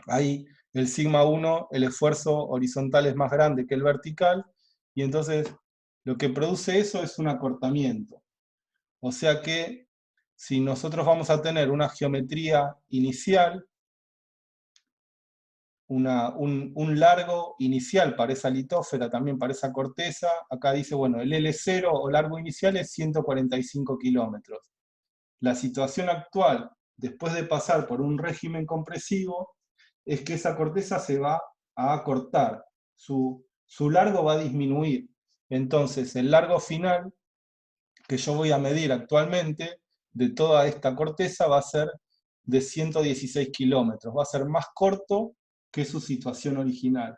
ahí el sigma 1, el esfuerzo horizontal es más grande que el vertical, y entonces lo que produce eso es un acortamiento. O sea que si nosotros vamos a tener una geometría inicial, un largo inicial para esa litósfera, también para esa corteza, acá dice, bueno, el L0 o largo inicial es 145 kilómetros. La situación actual, después de pasar por un régimen compresivo, es que esa corteza se va a acortar, su largo va a disminuir. Entonces, el largo final que yo voy a medir actualmente de toda esta corteza va a ser de 116 kilómetros, va a ser más corto que su situación original.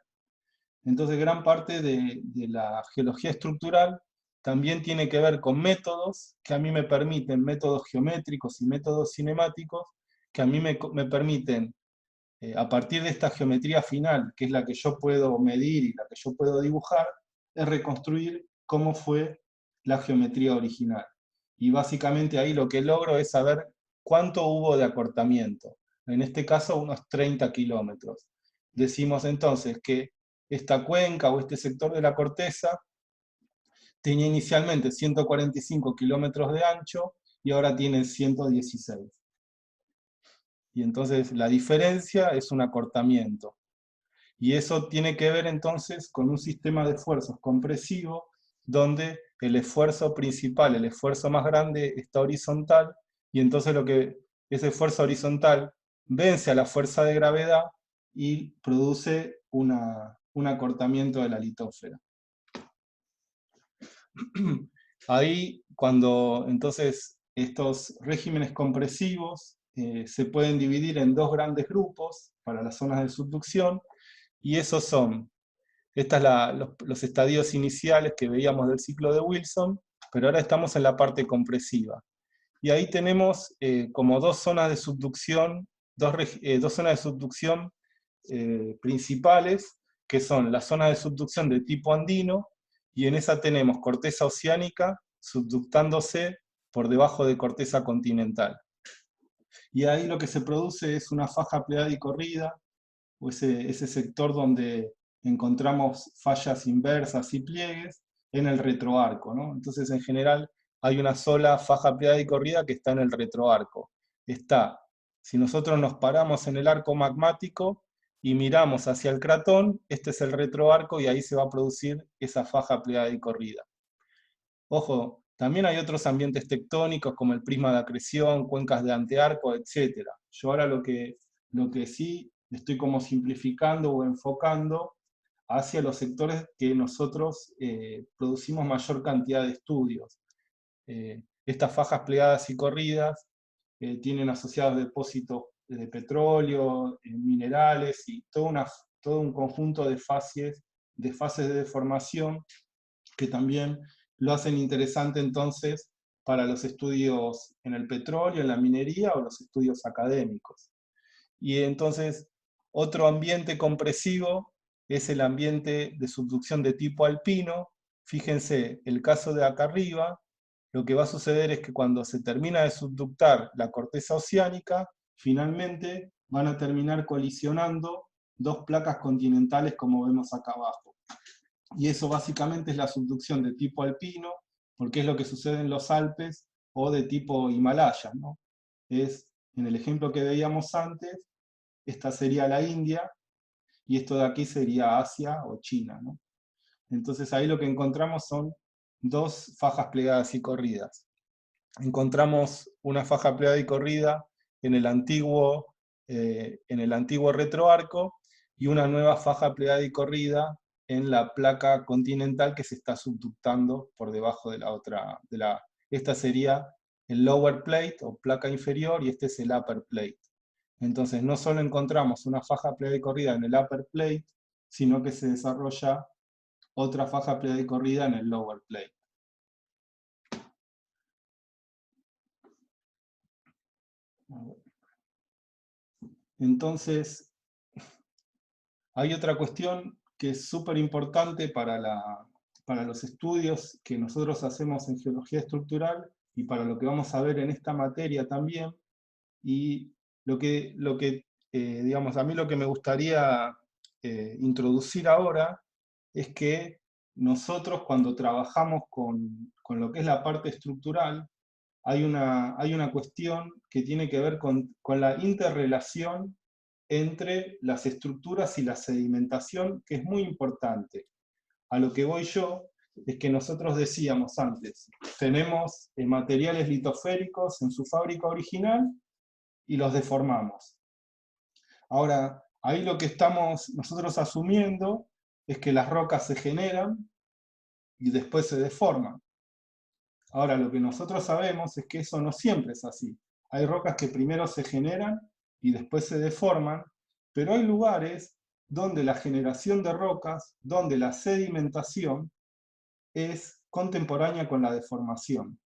Entonces, gran parte de la geología estructural también tiene que ver con métodos que a mí me permiten, métodos geométricos y métodos cinemáticos, que a mí me permiten, a partir de esta geometría final, que es la que yo puedo medir y la que yo puedo dibujar, es reconstruir cómo fue la geometría original. Y básicamente ahí lo que logro es saber cuánto hubo de acortamiento. En este caso, unos 30 kilómetros. Decimos entonces que esta cuenca o este sector de la corteza tenía inicialmente 145 kilómetros de ancho y ahora tiene 116. Y entonces la diferencia es un acortamiento. Y eso tiene que ver entonces con un sistema de esfuerzos compresivo donde el esfuerzo principal, el esfuerzo más grande, está horizontal, y entonces ese esfuerzo horizontal vence a la fuerza de gravedad y produce un acortamiento de la litósfera. Ahí, cuando entonces estos regímenes compresivos se pueden dividir en dos grandes grupos para las zonas de subducción, y esos son, los estadios iniciales que veíamos del ciclo de Wilson, pero ahora estamos en la parte compresiva. Y ahí tenemos como dos zonas de subducción, dos zonas de subducción principales, que son la zona de subducción de tipo andino, y en esa tenemos corteza oceánica subductándose por debajo de corteza continental. Y ahí lo que se produce es una faja plegada y corrida, o ese sector donde encontramos fallas inversas y pliegues en el retroarco, ¿no? Entonces, en general, hay una sola faja pleada y corrida que está en el retroarco. Si nosotros nos paramos en el arco magmático y miramos hacia el cratón, este es el retroarco y ahí se va a producir esa faja pleada y corrida. Ojo, también hay otros ambientes tectónicos como el prisma de acreción, cuencas de antearco, etc. Yo ahora lo que sí estoy como simplificando o enfocando hacia los sectores que nosotros producimos mayor cantidad de estudios. Estas fajas plegadas y corridas tienen asociados depósitos de petróleo, minerales y todo un conjunto de fases de deformación que también lo hacen interesante entonces para los estudios en el petróleo, en la minería o los estudios académicos. Y entonces, otro ambiente compresivo es el ambiente de subducción de tipo alpino. Fíjense, el caso de acá arriba, lo que va a suceder es que cuando se termina de subductar la corteza oceánica, finalmente van a terminar colisionando dos placas continentales como vemos acá abajo. Y eso básicamente es la subducción de tipo alpino, porque es lo que sucede en los Alpes, o de tipo Himalaya, ¿no? En el ejemplo que veíamos antes, esta sería la India, y esto de aquí sería Asia o China, ¿no? Entonces ahí lo que encontramos son dos fajas plegadas y corridas. Encontramos una faja plegada y corrida en el antiguo retroarco, y una nueva faja plegada y corrida en la placa continental que se está subductando por debajo de la otra. Esta sería el lower plate o placa inferior, y este es el upper plate. Entonces no solo encontramos una faja plegada y corrida en el upper plate, sino que se desarrolla otra faja plegada y corrida en el lower plate. Entonces, hay otra cuestión que es súper importante para los estudios que nosotros hacemos en geología estructural y para lo que vamos a ver en esta materia también. Y digamos, a mí lo que me gustaría introducir ahora es que nosotros cuando trabajamos con lo que es la parte estructural, hay una cuestión que tiene que ver con la interrelación entre las estructuras y la sedimentación, que es muy importante. A lo que voy yo es que nosotros decíamos antes, tenemos materiales litosféricos en su fábrica original y los deformamos. Ahora, ahí lo que estamos nosotros asumiendo es que las rocas se generan y después se deforman. Ahora, lo que nosotros sabemos es que eso no siempre es así. Hay rocas que primero se generan y después se deforman, pero hay lugares donde la generación de rocas, donde la sedimentación es contemporánea con la deformación.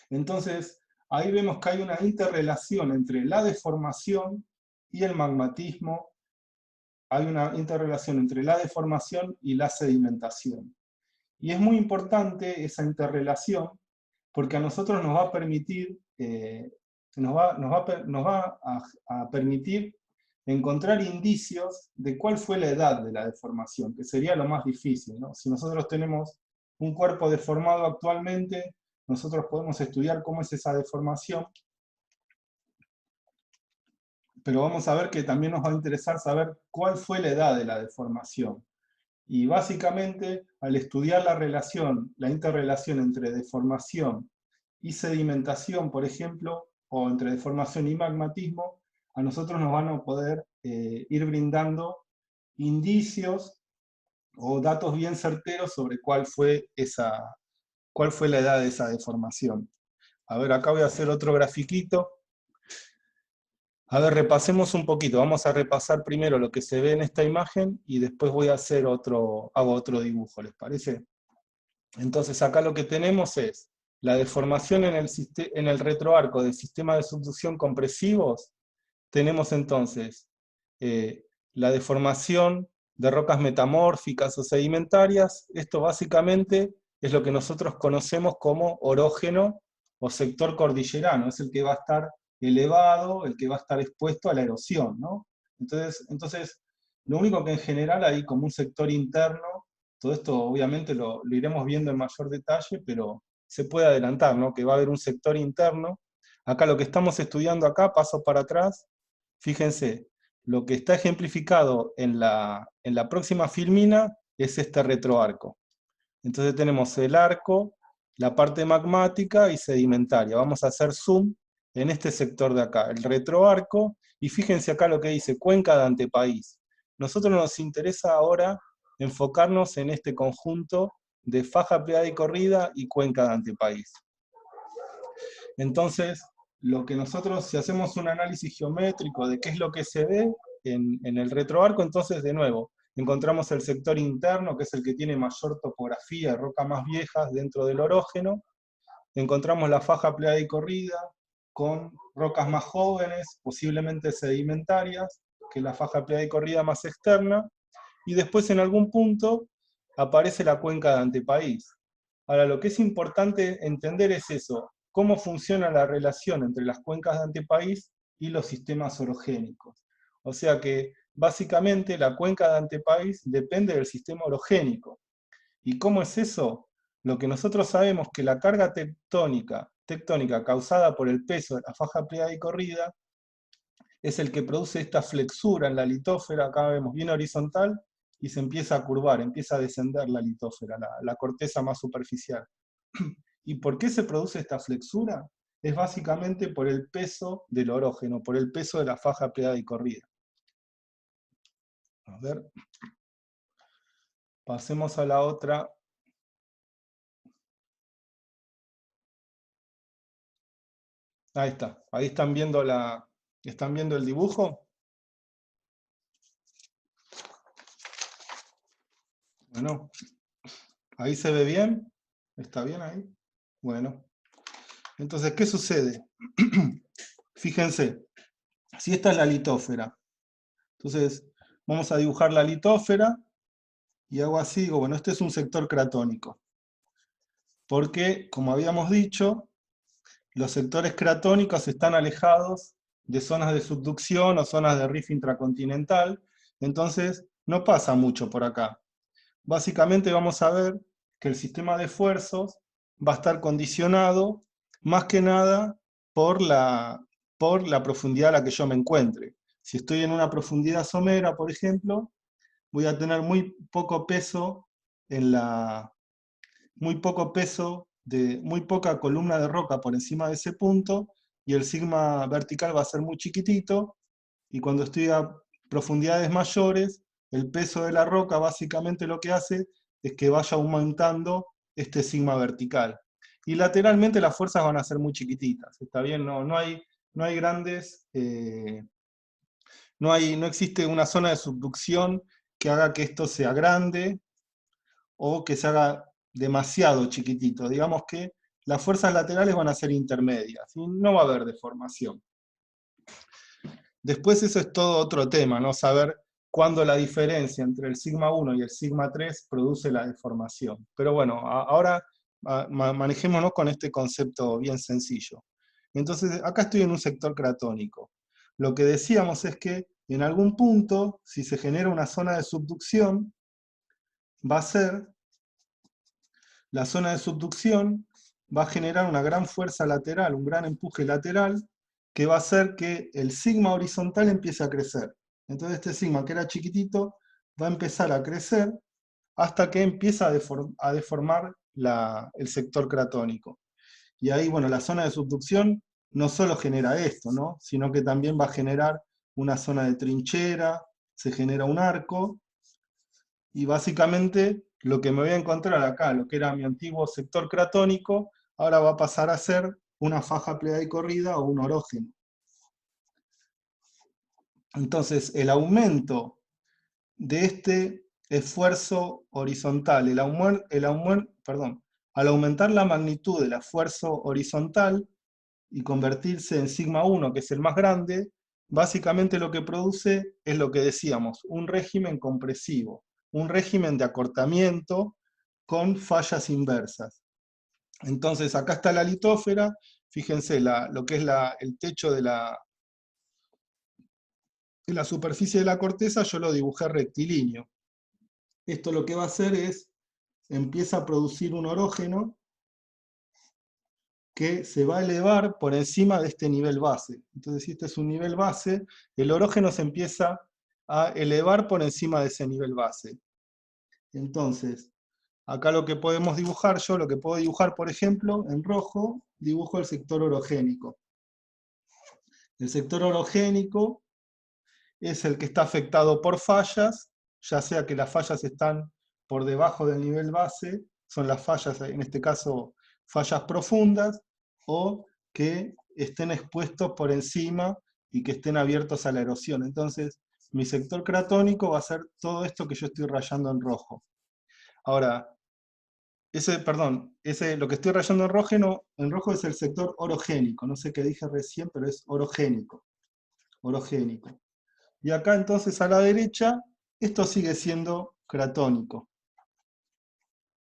Entonces, ahí vemos que hay una interrelación entre la deformación y el magmatismo. Hay una interrelación entre la deformación y la sedimentación. Y es muy importante esa interrelación porque a nosotros nos va a permitir, a permitir encontrar indicios de cuál fue la edad de la deformación, que sería lo más difícil, ¿no? Si nosotros tenemos un cuerpo deformado actualmente, nosotros podemos estudiar cómo es esa deformación, pero vamos a ver que también nos va a interesar saber cuál fue la edad de la deformación. Y básicamente, al estudiar la interrelación entre deformación y sedimentación, por ejemplo, o entre deformación y magmatismo, a nosotros nos van a poder ir brindando indicios o datos bien certeros sobre cuál fue la edad de esa deformación. A ver, acá voy a hacer otro grafiquito. A ver, repasemos un poquito. Vamos a repasar primero lo que se ve en esta imagen y después voy a hacer hago otro dibujo, ¿les parece? Entonces acá lo que tenemos es la deformación en el retroarco del sistema de subducción compresivos. Tenemos entonces la deformación de rocas metamórficas o sedimentarias. Esto básicamente es lo que nosotros conocemos como orógeno o sector cordillerano. Es el que va a estar elevado, el que va a estar expuesto a la erosión, ¿no? Entonces Lo único que en general hay como un sector interno, todo esto obviamente lo iremos viendo en mayor detalle, pero se puede adelantar, ¿no? Que va a haber un sector interno. Acá lo que estamos estudiando acá, paso para atrás, fíjense, lo que está ejemplificado en la próxima filmina es este retroarco. Entonces tenemos el arco, la parte magmática y sedimentaria. Vamos a hacer zoom en este sector de acá, el retroarco, y fíjense acá lo que dice, cuenca de antepaís. Nosotros nos interesa ahora enfocarnos en este conjunto de faja pleada y corrida y cuenca de antepaís. Entonces, lo que nosotros, si hacemos un análisis geométrico de qué es lo que se ve en el retroarco, entonces de nuevo, encontramos el sector interno, que es el que tiene mayor topografía, rocas más viejas dentro del orógeno, encontramos la faja pleada y corrida, con rocas más jóvenes, posiblemente sedimentarias, que la faja pleada y corrida más externa, y después en algún punto aparece la cuenca de antepaís. Ahora, lo que es importante entender es eso, cómo funciona la relación entre las cuencas de antepaís y los sistemas orogénicos. O sea que, básicamente, la cuenca de antepaís depende del sistema orogénico. ¿Y cómo es eso? Lo que nosotros sabemos que la carga tectónica causada por el peso de la faja pleada y corrida es el que produce esta flexura en la litósfera, acá vemos bien horizontal, y se empieza a curvar, empieza a descender la litósfera, la corteza más superficial. ¿Y por qué se produce esta flexura? Es básicamente por el peso del orógeno, por el peso de la faja pleada y corrida. A ver, pasemos a la otra. Ahí está, ahí están viendo ¿están viendo el dibujo? Bueno, ahí se ve bien, ¿está bien ahí? Bueno, entonces, ¿qué sucede? Fíjense, si esta es la litósfera, entonces vamos a dibujar la litósfera y hago así, digo, bueno, este es un sector cratónico, porque, como habíamos dicho, los sectores cratónicos están alejados de zonas de subducción o zonas de rift intracontinental, entonces no pasa mucho por acá. Básicamente vamos a ver que el sistema de esfuerzos va a estar condicionado más que nada por la profundidad a la que yo me encuentre. Si estoy en una profundidad somera, por ejemplo, voy a tener muy poco peso muy poca columna de roca por encima de ese punto, y el sigma vertical va a ser muy chiquitito, y cuando estoy a profundidades mayores, el peso de la roca básicamente lo que hace es que vaya aumentando este sigma vertical. Y lateralmente las fuerzas van a ser muy chiquititas, ¿está bien? No hay grandes, no existe una zona de subducción que haga que esto sea grande o que se haga demasiado chiquitito. Digamos que las fuerzas laterales van a ser intermedias y no va a haber deformación. Después eso es todo otro tema, ¿no? Saber cuándo la diferencia entre el sigma 1 y el sigma 3 produce la deformación. Pero bueno, ahora manejémonos con este concepto bien sencillo. Entonces, acá estoy en un sector cratónico. Lo que decíamos es que en algún punto, si se genera una zona de subducción, va a ser, la zona de subducción va a generar una gran fuerza lateral, un gran empuje lateral, que va a hacer que el sigma horizontal empiece a crecer. Entonces este sigma, que era chiquitito, va a empezar a crecer hasta que empieza a deformar el sector cratónico. Y ahí, bueno, la zona de subducción no solo genera esto, ¿no? Sino que también va a generar una zona de trinchera, se genera un arco, y básicamente lo que me voy a encontrar acá, lo que era mi antiguo sector cratónico, ahora va a pasar a ser una faja pleada y corrida o un orógeno. Entonces, el aumento de este esfuerzo horizontal, al aumentar la magnitud del esfuerzo horizontal y convertirse en sigma 1, que es el más grande, básicamente lo que produce es lo que decíamos, un régimen compresivo, un régimen de acortamiento con fallas inversas. Entonces, acá está la litósfera, fíjense lo que es el techo de en la superficie de la corteza yo lo dibujé rectilíneo. Esto lo que va a hacer es, empieza a producir un orógeno que se va a elevar por encima de este nivel base. Entonces, si este es un nivel base, el orógeno se empieza a elevar por encima de ese nivel base. Entonces, acá lo que podemos dibujar, yo lo que puedo dibujar, por ejemplo, en rojo, dibujo el sector orogénico. El sector orogénico es el que está afectado por fallas, ya sea que las fallas están por debajo del nivel base, son las fallas, en este caso, fallas profundas, o que estén expuestos por encima y que estén abiertos a la erosión. Entonces, mi sector cratónico va a ser todo esto que yo estoy rayando en rojo. Ahora, lo que estoy rayando en rojo es el sector orogénico, no sé qué dije recién, pero es orogénico. Y acá entonces a la derecha, esto sigue siendo cratónico.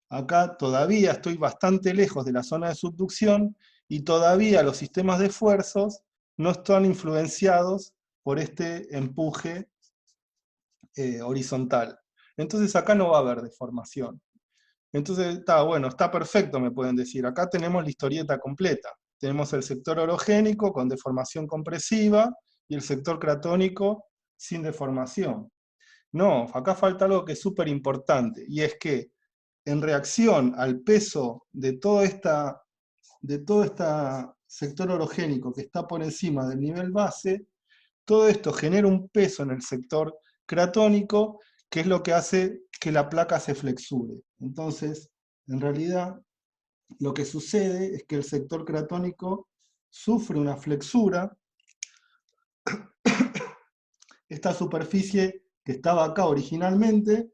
Acá todavía estoy bastante lejos de la zona de subducción y todavía los sistemas de esfuerzos no están influenciados por este empuje horizontal. Entonces acá no va a haber deformación. Entonces está bueno, está perfecto, me pueden decir. Acá tenemos la historieta completa. Tenemos el sector orogénico con deformación compresiva y el sector cratónico sin deformación. No, acá falta algo que es súper importante, y es que en reacción al peso de todo este sector orogénico que está por encima del nivel base, todo esto genera un peso en el sector cratónico, que es lo que hace que la placa se flexure. Entonces, en realidad, lo que sucede es que el sector cratónico sufre una flexura. Esta superficie que estaba acá originalmente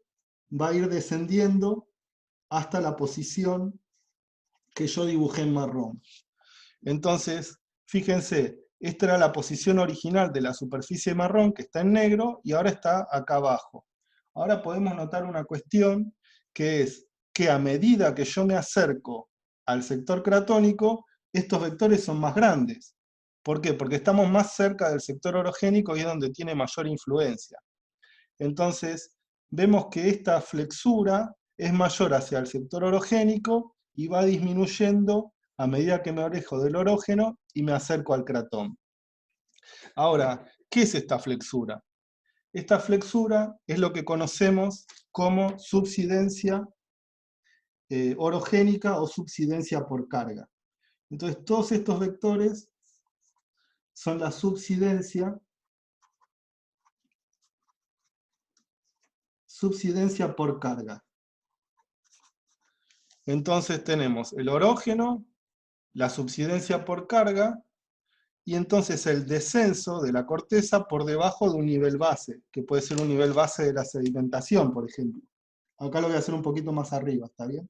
va a ir descendiendo hasta la posición que yo dibujé en marrón. Entonces, fíjense, esta era la posición original de la superficie marrón, que está en negro, y ahora está acá abajo. Ahora podemos notar una cuestión, que es que a medida que yo me acerco al sector cratónico, estos vectores son más grandes. ¿Por qué? Porque estamos más cerca del sector orogénico y es donde tiene mayor influencia. Entonces, vemos que esta flexura es mayor hacia el sector orogénico y va disminuyendo a medida que me alejo del orógeno y me acerco al cratón. Ahora, ¿qué es esta flexura? Esta flexura es lo que conocemos como subsidencia orogénica o subsidencia por carga. Entonces, todos estos vectores son la subsidencia por carga. Entonces tenemos el orógeno, la subsidencia por carga, y entonces el descenso de la corteza por debajo de un nivel base, que puede ser un nivel base de la sedimentación, por ejemplo. Acá lo voy a hacer un poquito más arriba, ¿está bien?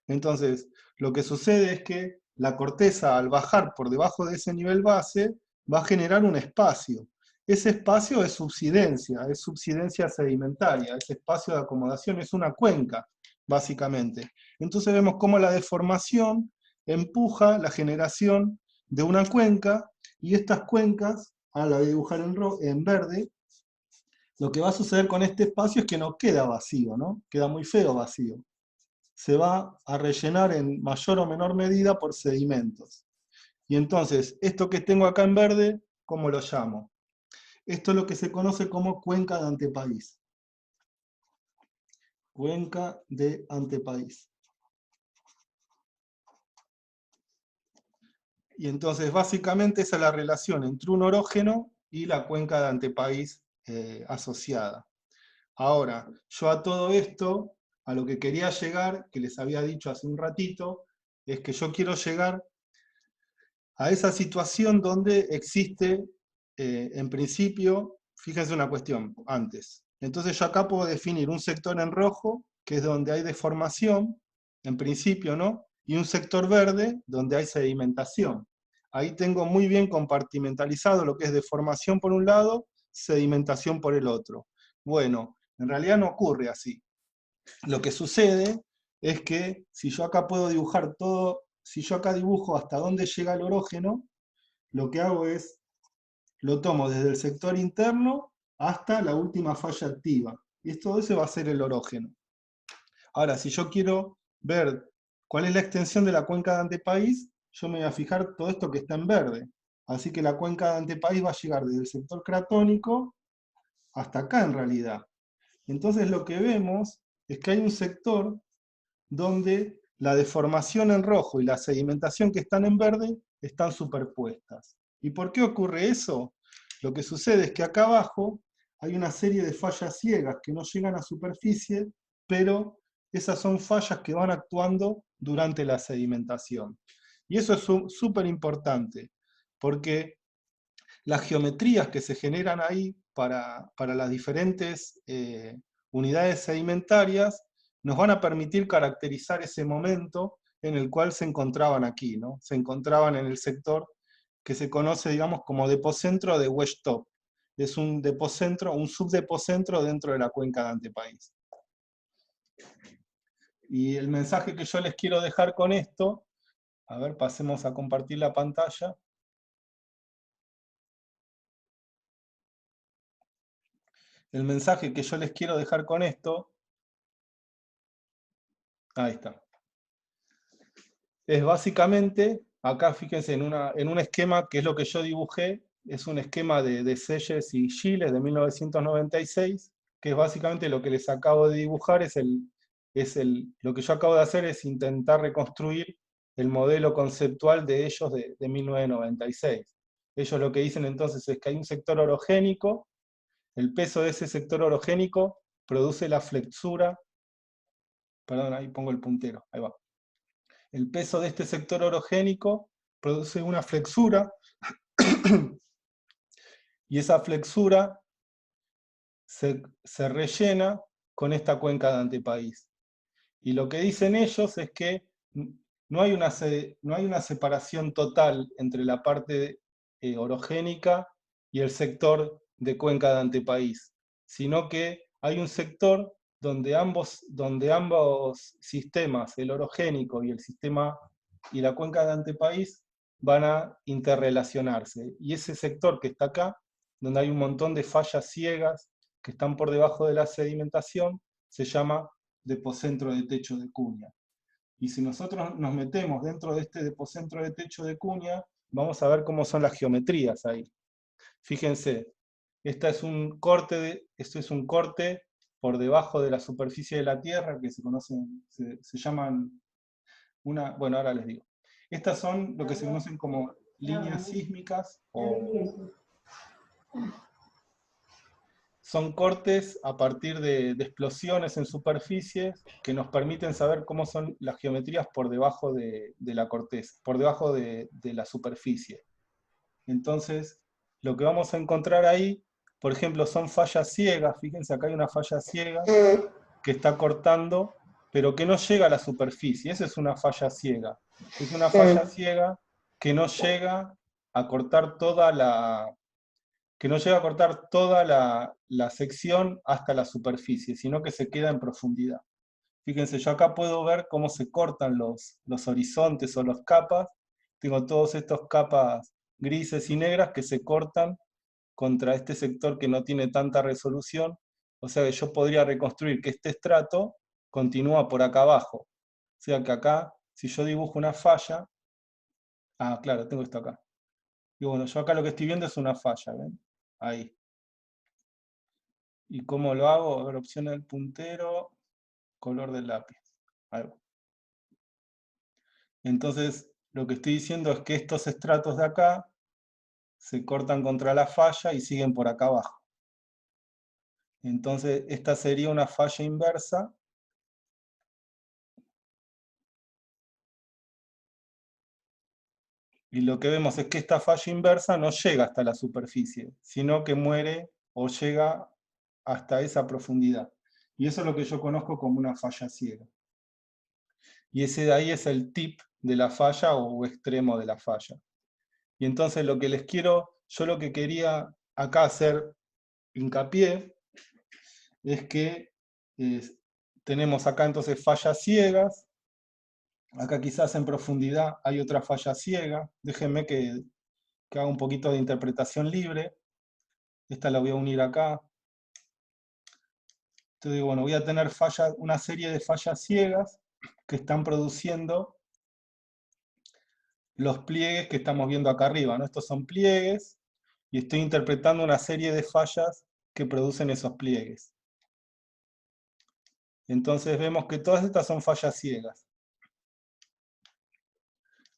Entonces, lo que sucede es que la corteza, al bajar por debajo de ese nivel base, va a generar un espacio. Ese espacio es subsidencia sedimentaria, ese espacio de acomodación es una cuenca, básicamente. Entonces vemos cómo la deformación empuja la generación de una cuenca, y estas cuencas, a la de dibujar en verde, lo que va a suceder con este espacio es que no queda vacío, ¿no? Queda muy feo vacío. Se va a rellenar en mayor o menor medida por sedimentos. Y entonces, esto que tengo acá en verde, ¿cómo lo llamo? Esto es lo que se conoce como cuenca de antepaís. Cuenca de antepaís. Y entonces, básicamente, esa es la relación entre un orógeno y la cuenca de antepaís asociada. Ahora, yo a todo esto, a lo que quería llegar, que les había dicho hace un ratito, es que yo quiero llegar a esa situación donde existe, en principio, fíjense una cuestión antes. Entonces yo acá puedo definir un sector en rojo, que es donde hay deformación, en principio, ¿no? Y un sector verde, donde hay sedimentación. Ahí tengo muy bien compartimentalizado lo que es deformación por un lado, sedimentación por el otro. Bueno, en realidad no ocurre así. Lo que sucede es que si yo acá puedo dibujar todo, si yo acá dibujo hasta dónde llega el orógeno, lo que hago es lo tomo desde el sector interno hasta la última falla activa. Y todo eso va a ser el orógeno. Ahora, si yo quiero ver cuál es la extensión de la cuenca de antepaís, yo me voy a fijar todo esto que está en verde. Así que la cuenca de antepaís va a llegar desde el sector cratónico hasta acá en realidad. Entonces lo que vemos es que hay un sector donde la deformación en rojo y la sedimentación que están en verde están superpuestas. ¿Y por qué ocurre eso? Lo que sucede es que acá abajo hay una serie de fallas ciegas que no llegan a superficie, pero esas son fallas que van actuando durante la sedimentación. Y eso es súper importante, porque las geometrías que se generan ahí para las diferentes unidades sedimentarias nos van a permitir caracterizar ese momento en el cual se encontraban aquí, ¿no? Se encontraban en el sector que se conoce, digamos, como depocentro de Wedge Top. Es un depocentro, un subdepocentro dentro de la cuenca de Antepaís. Y el mensaje que yo les quiero dejar con esto, a ver, pasemos a compartir la pantalla. El mensaje que yo les quiero dejar con esto, ahí está. Es básicamente, acá fíjense en un esquema que es lo que yo dibujé, es un esquema de Selles y Giles de 1996, que es básicamente lo que les acabo de dibujar, lo que yo acabo de hacer es intentar reconstruir el modelo conceptual de ellos de 1996. Ellos lo que dicen entonces es que hay un sector orogénico, el peso de ese sector orogénico produce la flexura, perdón, ahí pongo el puntero, ahí va. El peso de este sector orogénico produce una flexura y esa flexura se rellena con esta cuenca de antepaís. Y lo que dicen ellos es que no hay una separación total entre la parte orogénica y el sector de cuenca de antepaís, sino que hay un sector donde ambos sistemas, el orogénico y el sistema y la cuenca de antepaís, van a interrelacionarse. Y ese sector que está acá, donde hay un montón de fallas ciegas que están por debajo de la sedimentación, se llama depocentro de techo de cuña. Y si nosotros nos metemos dentro de este depocentro de techo de cuña, vamos a ver cómo son las geometrías ahí. Fíjense, esto es un corte por debajo de la superficie de la Tierra, que se llaman bueno, ahora les digo. Estas son lo que se conocen como líneas sísmicas o son cortes a partir de explosiones en superficies que nos permiten saber cómo son las geometrías por debajo de la corteza, por debajo de la superficie. Entonces, lo que vamos a encontrar ahí, por ejemplo, son fallas ciegas. Fíjense, acá hay una falla ciega que está cortando, pero que no llega a la superficie. Esa es una falla ciega. Es una falla ciega que no llega a cortar toda la sección hasta la superficie, sino que se queda en profundidad. Fíjense, yo acá puedo ver cómo se cortan los horizontes o las capas. Tengo todas estas capas grises y negras que se cortan contra este sector que no tiene tanta resolución. O sea que yo podría reconstruir que este estrato continúa por acá abajo. O sea que acá, si yo dibujo una falla, claro, tengo esto acá. Y bueno, yo acá lo que estoy viendo es una falla, ¿ven? Ahí. ¿Y cómo lo hago? A ver, opción del puntero, color del lápiz. Ahí va. Entonces, lo que estoy diciendo es que estos estratos de acá se cortan contra la falla y siguen por acá abajo. Entonces, esta sería una falla inversa. Y lo que vemos es que esta falla inversa no llega hasta la superficie, sino que muere o llega hasta esa profundidad. Y eso es lo que yo conozco como una falla ciega. Y ese de ahí es el tip de la falla o extremo de la falla. Y entonces yo lo que quería acá hacer hincapié es que tenemos acá entonces fallas ciegas, acá quizás en profundidad hay otra falla ciega, déjenme que que haga un poquito de interpretación libre. Esta la voy a unir acá. Entonces digo, bueno, voy a tener una serie de fallas ciegas que están produciendo los pliegues que estamos viendo acá arriba, ¿no? Estos son pliegues y estoy interpretando una serie de fallas que producen esos pliegues. Entonces vemos que todas estas son fallas ciegas.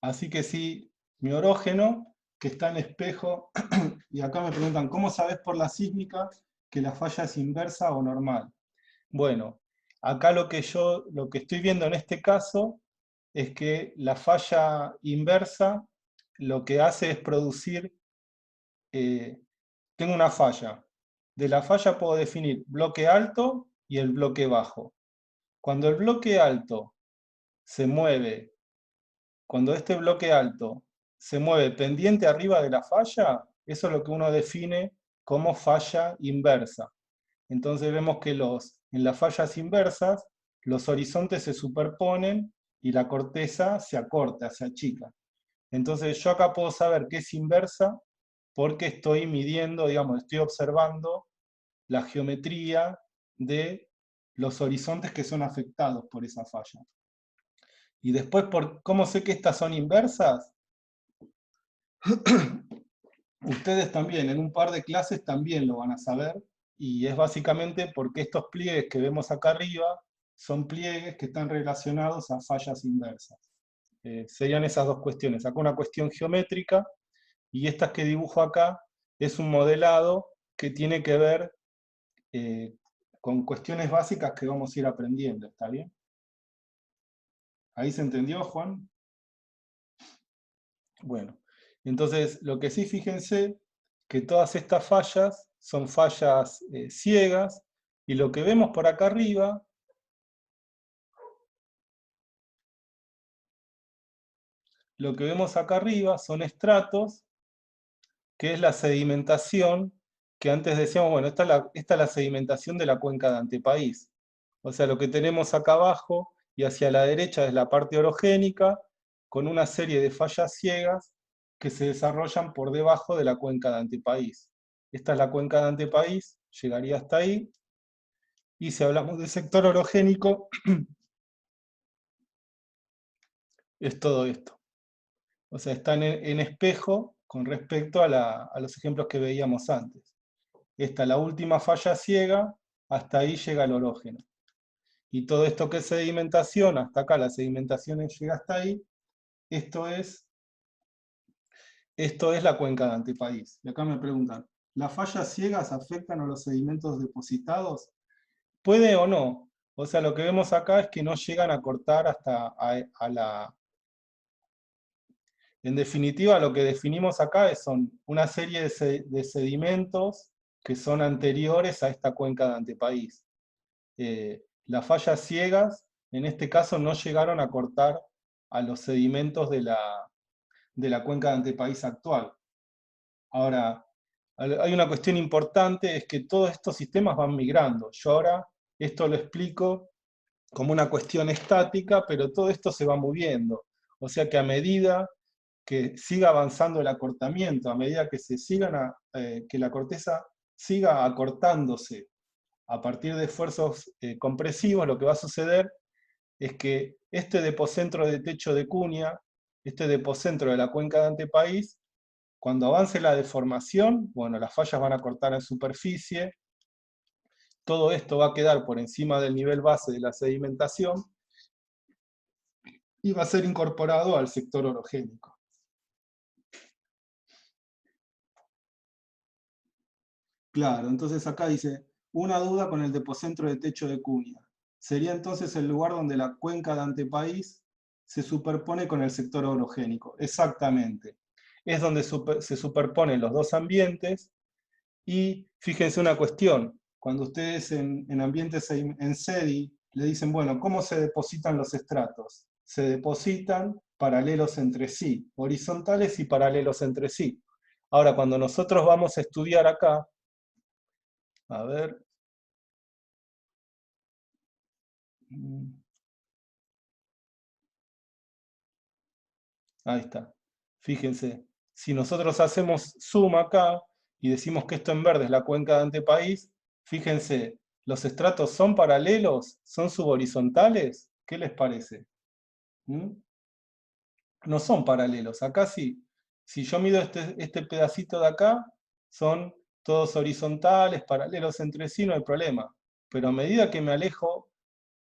Así que si mi orógeno, que está en espejo, y acá me preguntan, ¿cómo sabes por la sísmica que la falla es inversa o normal? Bueno, acá lo que estoy viendo en este caso es que la falla inversa lo que hace es producir, tengo una falla. De la falla puedo definir bloque alto y el bloque bajo. Cuando el bloque alto se mueve, cuando este bloque alto se mueve pendiente arriba de la falla, eso es lo que uno define como falla inversa. Entonces vemos que en las fallas inversas los horizontes se superponen y la corteza se acorta, se achica. Entonces yo acá puedo saber que es inversa porque estoy midiendo, digamos, estoy observando la geometría de los horizontes que son afectados por esa falla. Y después, ¿cómo sé que estas son inversas? Ustedes también, en un par de clases también lo van a saber, y es básicamente porque estos pliegues que vemos acá arriba son pliegues que están relacionados a fallas inversas. Serían esas dos cuestiones. Acá una cuestión geométrica, y estas que dibujo acá es un modelado que tiene que ver con cuestiones básicas que vamos a ir aprendiendo, ¿está bien? ¿Ahí se entendió, Juan? Bueno, entonces lo que sí, fíjense que todas estas fallas son fallas ciegas, y lo que vemos por acá arriba son estratos, que es la sedimentación, que antes decíamos, bueno, esta es la sedimentación de la cuenca de Antepaís. O sea, lo que tenemos acá abajo y hacia la derecha es la parte orogénica, con una serie de fallas ciegas que se desarrollan por debajo de la cuenca de Antepaís. Esta es la cuenca de Antepaís, llegaría hasta ahí. Y si hablamos del sector orogénico, es todo esto. O sea, están en espejo con respecto a los ejemplos que veíamos antes. Esta es la última falla ciega, hasta ahí llega el orógeno. Y todo esto que es sedimentación, hasta acá la sedimentación llega hasta ahí, esto es la cuenca de Antepaís. Y acá me preguntan, ¿las fallas ciegas afectan a los sedimentos depositados? Puede o no. O sea, lo que vemos acá es que no llegan a cortar hasta a la... En definitiva, lo que definimos acá son una serie de sedimentos que son anteriores a esta cuenca de Antepaís. Las fallas ciegas, en este caso, no llegaron a cortar a los sedimentos de la cuenca de Antepaís actual. Ahora, hay una cuestión importante, es que todos estos sistemas van migrando. Yo ahora esto lo explico como una cuestión estática, pero todo esto se va moviendo. O sea que a medida que siga avanzando el acortamiento, a medida que que la corteza siga acortándose a partir de esfuerzos compresivos, lo que va a suceder es que este depocentro de techo de cuña, este depocentro de la cuenca de Antepaís, cuando avance la deformación, bueno, las fallas van a cortar en superficie, todo esto va a quedar por encima del nivel base de la sedimentación y va a ser incorporado al sector orogénico. Claro, entonces acá dice, una duda con el depocentro de techo de cuña. Sería entonces el lugar donde la cuenca de Antepaís se superpone con el sector orogénico. Exactamente. Es donde se superponen los dos ambientes. Y fíjense una cuestión, cuando ustedes en ambientes en SEDI le dicen, bueno, ¿cómo se depositan los estratos? Se depositan paralelos entre sí, horizontales y paralelos entre sí. Ahora, cuando nosotros vamos a estudiar acá, a ver, ahí está, fíjense, si nosotros hacemos zoom acá y decimos que esto en verde es la cuenca de antepaís, fíjense, ¿los estratos son paralelos? ¿Son subhorizontales? ¿Qué les parece? ¿Mm? No son paralelos. Acá sí. Si yo mido este pedacito de acá, son todos horizontales, paralelos entre sí, no hay problema. Pero a medida que me alejo,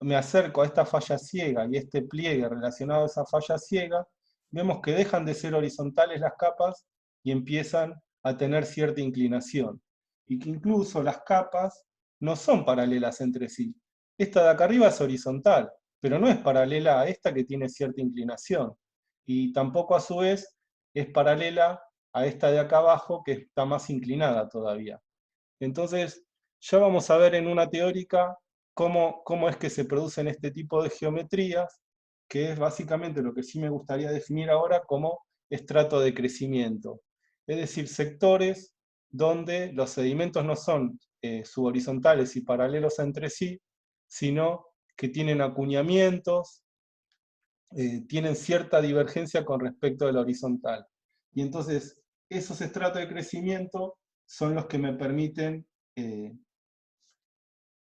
me acerco a esta falla ciega y este pliegue relacionado a esa falla ciega, vemos que dejan de ser horizontales las capas y empiezan a tener cierta inclinación. Y que incluso las capas no son paralelas entre sí. Esta de acá arriba es horizontal, pero no es paralela a esta que tiene cierta inclinación. Y tampoco a su vez es paralela a esta de acá abajo que está más inclinada todavía. Entonces, ya vamos a ver en una teórica cómo es que se producen este tipo de geometrías, que es básicamente lo que sí me gustaría definir ahora como estrato de crecimiento. Es decir, sectores donde los sedimentos no son subhorizontales y paralelos entre sí, sino que tienen acuñamientos, tienen cierta divergencia con respecto a la horizontal. Y entonces, esos estratos de crecimiento son los que me permiten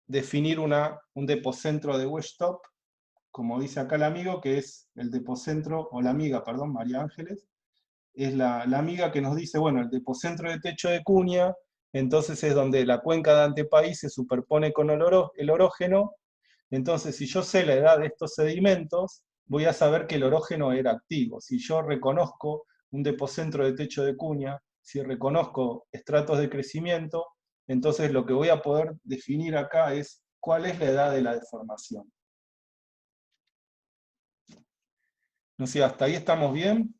definir un depocentro de Westopt, como dice acá el amigo, que es el depocentro, o la amiga, perdón, María Ángeles, es la amiga que nos dice, bueno, el depocentro de techo de cuña, entonces es donde la cuenca de antepaís se superpone con el orógeno, entonces si yo sé la edad de estos sedimentos, voy a saber que el orógeno era activo. Si yo reconozco un depocentro de techo de cuña, si reconozco estratos de crecimiento, entonces lo que voy a poder definir acá es cuál es la edad de la deformación. No sé, hasta ahí estamos bien.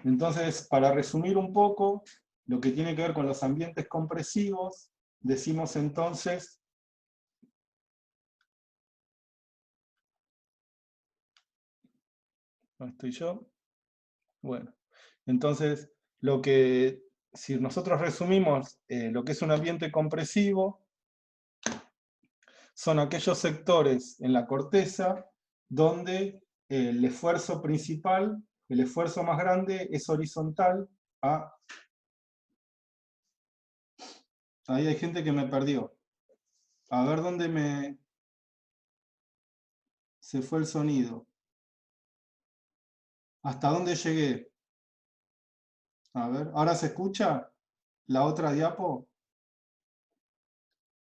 Entonces, para resumir un poco, lo que tiene que ver con los ambientes compresivos, decimos entonces, ¿dónde estoy yo? Bueno, entonces, si nosotros resumimos lo que es un ambiente compresivo, son aquellos sectores en la corteza donde el esfuerzo principal, el esfuerzo más grande, es horizontal a... Ahí hay gente que me perdió. A ver dónde se fue el sonido. ¿Hasta dónde llegué? A ver, ¿ahora se escucha la otra diapo?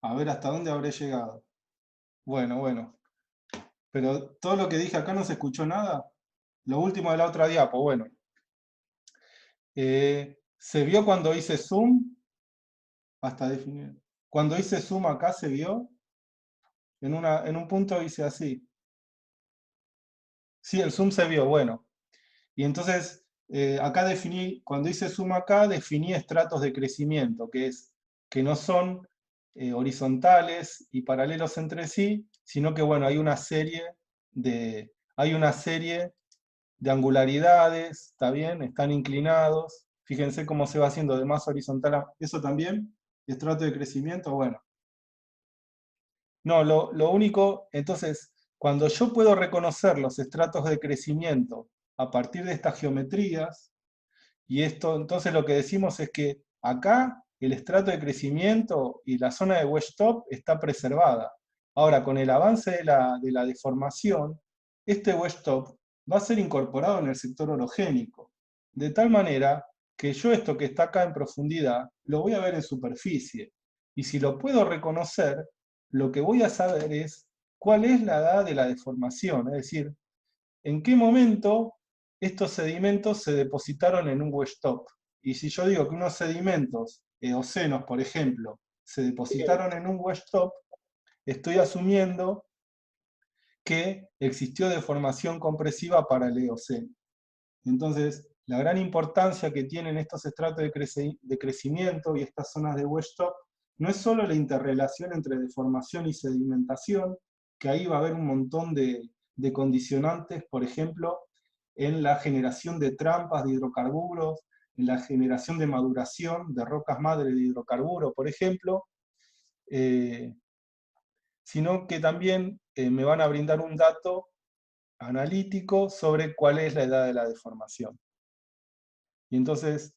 A ver, ¿hasta dónde habré llegado? Bueno. Pero todo lo que dije acá no se escuchó nada. Lo último de la otra diapo, bueno. ¿Se vio cuando hice zoom? Hasta definir. Cuando hice zoom acá se vio. En un punto hice así. Sí, el zoom se vio, bueno. Y entonces, acá definí, cuando hice zoom acá, definí estratos de crecimiento, que no son horizontales y paralelos entre sí, sino que, bueno, hay una serie de angularidades, ¿está bien? Están inclinados. Fíjense cómo se va haciendo de más horizontal a... ¿Eso también? ¿Estrato de crecimiento? Bueno. No, lo único, entonces, cuando yo puedo reconocer los estratos de crecimiento a partir de estas geometrías, y esto, entonces lo que decimos es que acá el estrato de crecimiento y la zona de wedge top está preservada. Ahora, con el avance de la deformación, este wedge top va a ser incorporado en el sector orogénico, de tal manera que yo esto que está acá en profundidad lo voy a ver en superficie. Y si lo puedo reconocer, lo que voy a saber es cuál es la edad de la deformación, es decir, en qué momento estos sedimentos se depositaron en un wedge top. Y si yo digo que unos sedimentos eocenos, por ejemplo, se depositaron en un wedge top, estoy asumiendo que existió deformación compresiva para el Eoceno. Entonces, la gran importancia que tienen estos estratos de crecimiento y estas zonas de wedge top no es solo la interrelación entre deformación y sedimentación, que ahí va a haber un montón de condicionantes, por ejemplo, en la generación de trampas de hidrocarburos, en la generación de maduración de rocas madre de hidrocarburos, por ejemplo, eh, sino que también me van a brindar un dato analítico sobre cuál es la edad de la deformación. Y entonces,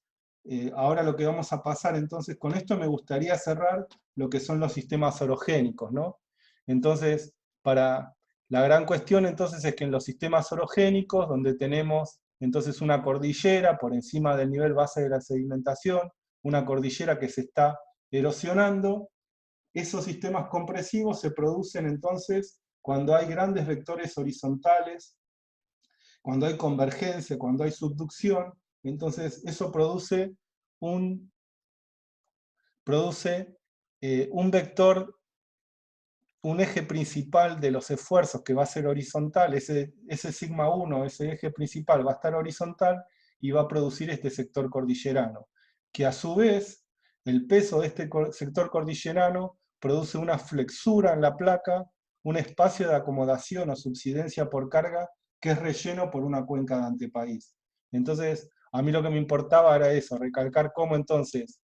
ahora lo que vamos a pasar, entonces, con esto me gustaría cerrar lo que son los sistemas orogénicos, ¿no? Entonces, la gran cuestión entonces es que en los sistemas orogénicos, donde tenemos entonces una cordillera por encima del nivel base de la sedimentación, una cordillera que se está erosionando, esos sistemas compresivos se producen entonces cuando hay grandes vectores horizontales, cuando hay convergencia, cuando hay subducción, entonces eso produce un vector, un eje principal de los esfuerzos que va a ser horizontal, ese sigma 1, ese eje principal va a estar horizontal y va a producir este sector cordillerano, que a su vez el peso de este sector cordillerano produce una flexura en la placa, un espacio de acomodación o subsidencia por carga que es relleno por una cuenca de antepaís. Entonces, a mí lo que me importaba era eso, recalcar cómo entonces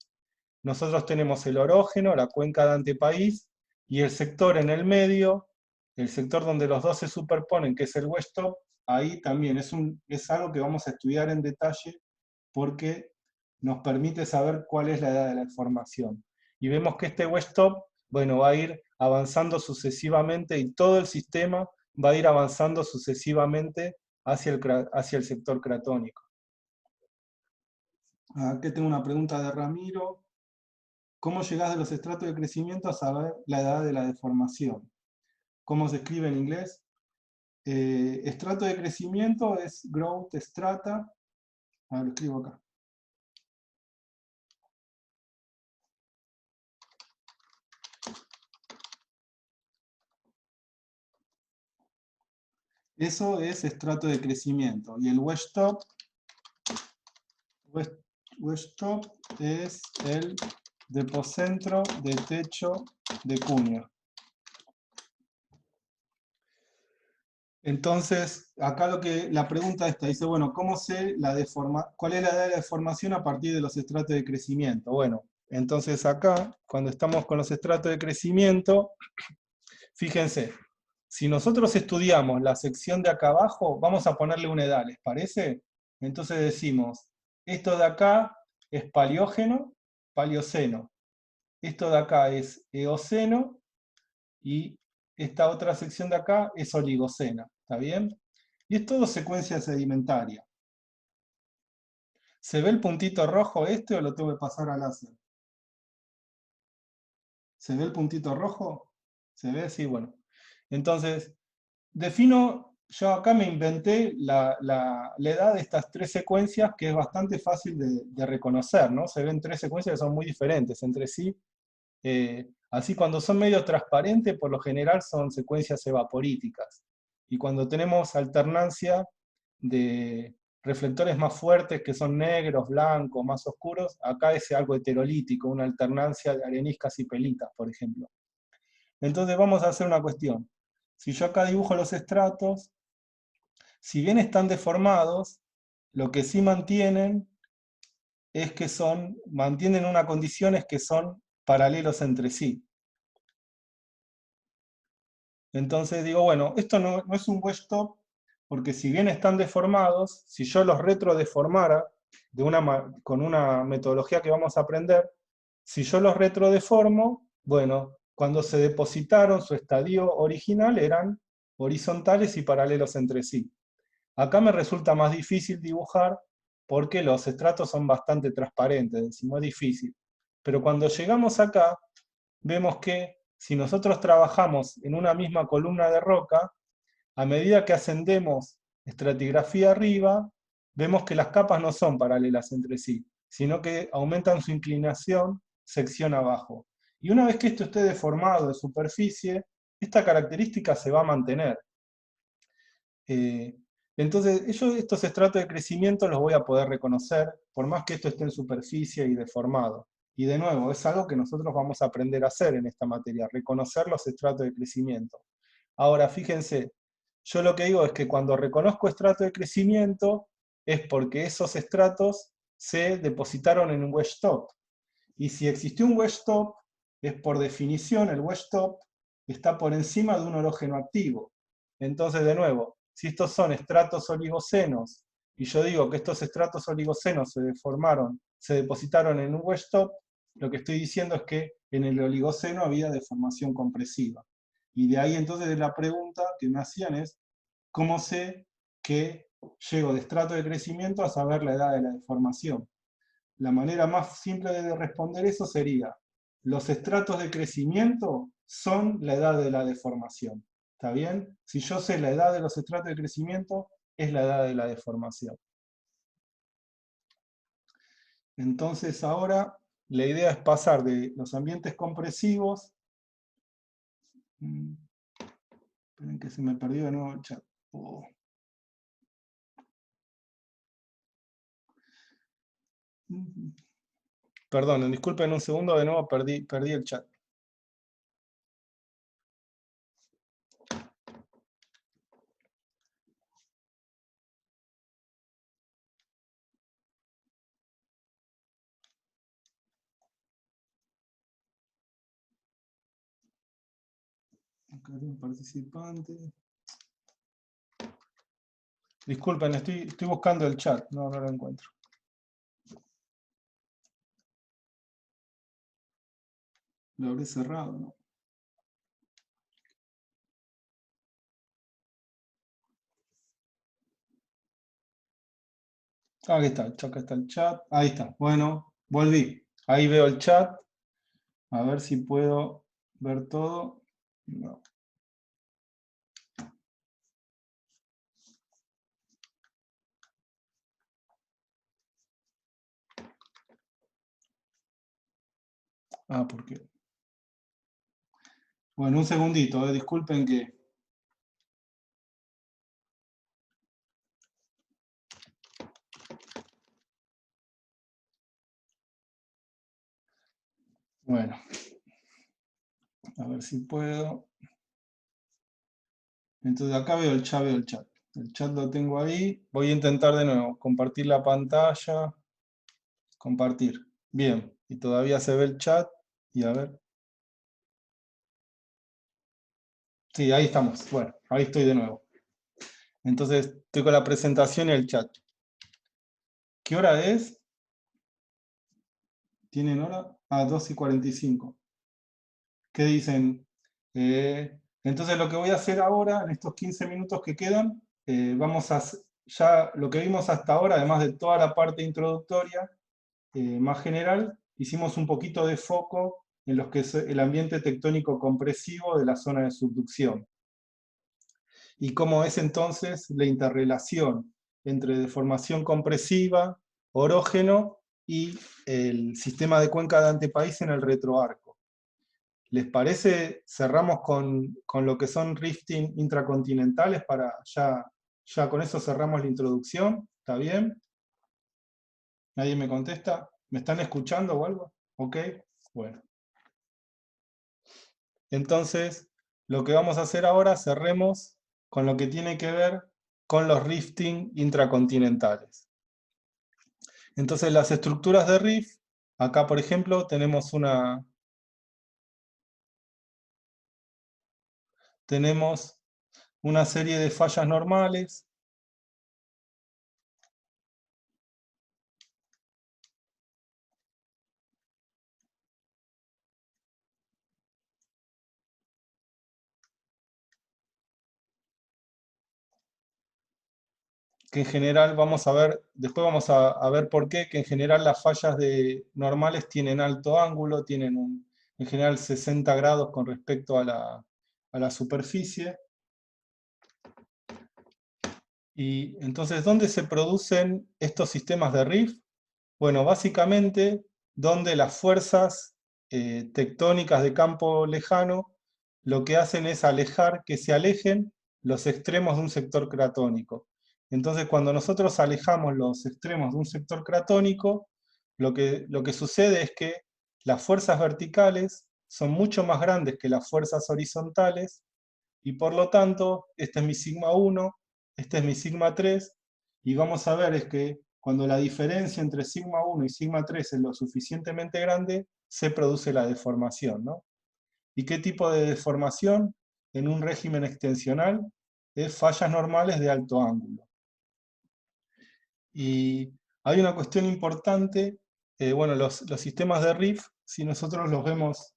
nosotros tenemos el orógeno, la cuenca de antepaís, y el sector en el medio, el sector donde los dos se superponen, que es el wedge top, ahí también es algo que vamos a estudiar en detalle porque nos permite saber cuál es la edad de la deformación. Y vemos que este wedge top, bueno, va a ir avanzando sucesivamente y todo el sistema va a ir avanzando sucesivamente hacia el sector cratónico. Aquí tengo una pregunta de Ramiro. ¿Cómo llegás de los estratos de crecimiento a saber la edad de la deformación? ¿Cómo se escribe en inglés? Estrato de crecimiento es growth strata. Lo escribo acá. Eso es estrato de crecimiento. Y el wedge top es el depocentro de techo de cuña. Entonces, acá la pregunta esta dice, bueno, ¿cómo sé cuál es la edad de la deformación a partir de los estratos de crecimiento? Bueno, entonces acá, cuando estamos con los estratos de crecimiento, fíjense, si nosotros estudiamos la sección de acá abajo, vamos a ponerle una edad, ¿les parece? Entonces decimos, esto de acá es paleógeno, paleoceno. Esto de acá es eoceno y esta otra sección de acá es oligocena, ¿está bien? Y es todo secuencia sedimentaria. ¿Se ve el puntito rojo este o lo tengo que pasar al láser? ¿Se ve el puntito rojo? ¿Se ve? Sí, bueno. Entonces, yo acá me inventé la edad de estas tres secuencias que es bastante fácil de reconocer, ¿no? Se ven tres secuencias que son muy diferentes entre sí. Así cuando son medio transparentes, por lo general son secuencias evaporíticas. Y cuando tenemos alternancia de reflectores más fuertes, que son negros, blancos, más oscuros, acá es algo heterolítico, una alternancia de areniscas y pelitas, por ejemplo. Entonces vamos a hacer una cuestión. Si yo acá dibujo los estratos, si bien están deformados, lo que sí mantienen es que mantienen una condición es que son paralelos entre sí. Entonces digo, bueno, esto no es un wedge top, porque si bien están deformados, si yo los retrodeformara con una metodología que vamos a aprender, si yo los retrodeformo, bueno, cuando se depositaron su estadio original eran horizontales y paralelos entre sí. Acá me resulta más difícil dibujar porque los estratos son bastante transparentes, decimos, es difícil. Pero cuando llegamos acá, vemos que si nosotros trabajamos en una misma columna de roca, a medida que ascendemos estratigrafía arriba, vemos que las capas no son paralelas entre sí, sino que aumentan su inclinación sección abajo. Y una vez que esto esté deformado de superficie, esta característica se va a mantener. Entonces, yo estos estratos de crecimiento los voy a poder reconocer, por más que esto esté en superficie y deformado. Y de nuevo, es algo que nosotros vamos a aprender a hacer en esta materia, reconocer los estratos de crecimiento. Ahora, fíjense, yo lo que digo es que cuando reconozco estrato de crecimiento, es porque esos estratos se depositaron en un wedge top. Y si existió un wedge top, es por definición, el wedge top está por encima de un orógeno activo. Entonces, de nuevo, si estos son estratos oligocenos y yo digo que estos estratos oligocenos se depositaron en un wedge top, lo que estoy diciendo es que en el oligoceno había deformación compresiva. Y de ahí entonces la pregunta que me hacían es, ¿cómo sé que llego de estrato de crecimiento a saber la edad de la deformación? La manera más simple de responder eso sería, los estratos de crecimiento son la edad de la deformación. ¿Está bien? Si yo sé la edad de los estratos de crecimiento, es la edad de la deformación. Entonces ahora la idea es pasar de los ambientes compresivos. Esperen que se me perdió de nuevo el chat. Oh. Perdón, disculpen un segundo, de nuevo perdí el chat. Acá hay un participante. Disculpen, estoy buscando el chat, no lo encuentro. Lo habré cerrado, ¿no? Aquí está, acá está el chat. Ahí está, bueno, volví. Ahí veo el chat. A ver si puedo ver todo. No. Ah, ¿por qué? Bueno, un segundito, disculpen que... Bueno, a ver si puedo. Entonces acá veo el chat, El chat lo tengo ahí. Voy a intentar de nuevo compartir la pantalla. Compartir. Bien, y todavía se ve el chat. Y a ver. Sí, ahí estamos. Bueno, ahí estoy de nuevo. Entonces estoy con la presentación y el chat. ¿Qué hora es? ¿Tienen hora? Ah, 2:45. ¿Qué dicen? Entonces lo que voy a hacer ahora, en estos 15 minutos que quedan, vamos a ya lo que vimos hasta ahora, además de toda la parte introductoria, más general, hicimos un poquito de foco en lo que es el ambiente tectónico compresivo de la zona de subducción. Y cómo es entonces la interrelación entre deformación compresiva, orógeno y el sistema de cuenca de antepaís en el retroarco. ¿Les parece? Cerramos con lo que son rifting intracontinentales para ya con eso cerramos la introducción. ¿Está bien? ¿Nadie me contesta? ¿Me están escuchando o algo? ¿Ok? Bueno. Entonces, lo que vamos a hacer ahora, cerremos con lo que tiene que ver con los rifting intracontinentales. Entonces, las estructuras de rift, acá por ejemplo tenemos una serie de fallas normales. Que en general vamos a ver, después vamos a ver por qué, que en general las fallas normales tienen alto ángulo, tienen en general 60 grados con respecto a la superficie. Y entonces, ¿dónde se producen estos sistemas de rift? Bueno, básicamente, donde las fuerzas tectónicas de campo lejano lo que hacen es que se alejen los extremos de un sector cratónico. Entonces, cuando nosotros alejamos los extremos de un sector cratónico, lo que sucede es que las fuerzas verticales son mucho más grandes que las fuerzas horizontales, y por lo tanto, este es mi sigma 1, este es mi sigma 3, y vamos a ver es que cuando la diferencia entre sigma 1 y sigma 3 es lo suficientemente grande, se produce la deformación, ¿no? ¿Y qué tipo de deformación? En un régimen extensional es fallas normales de alto ángulo. Y hay una cuestión importante, bueno, los sistemas de rift, si nosotros los vemos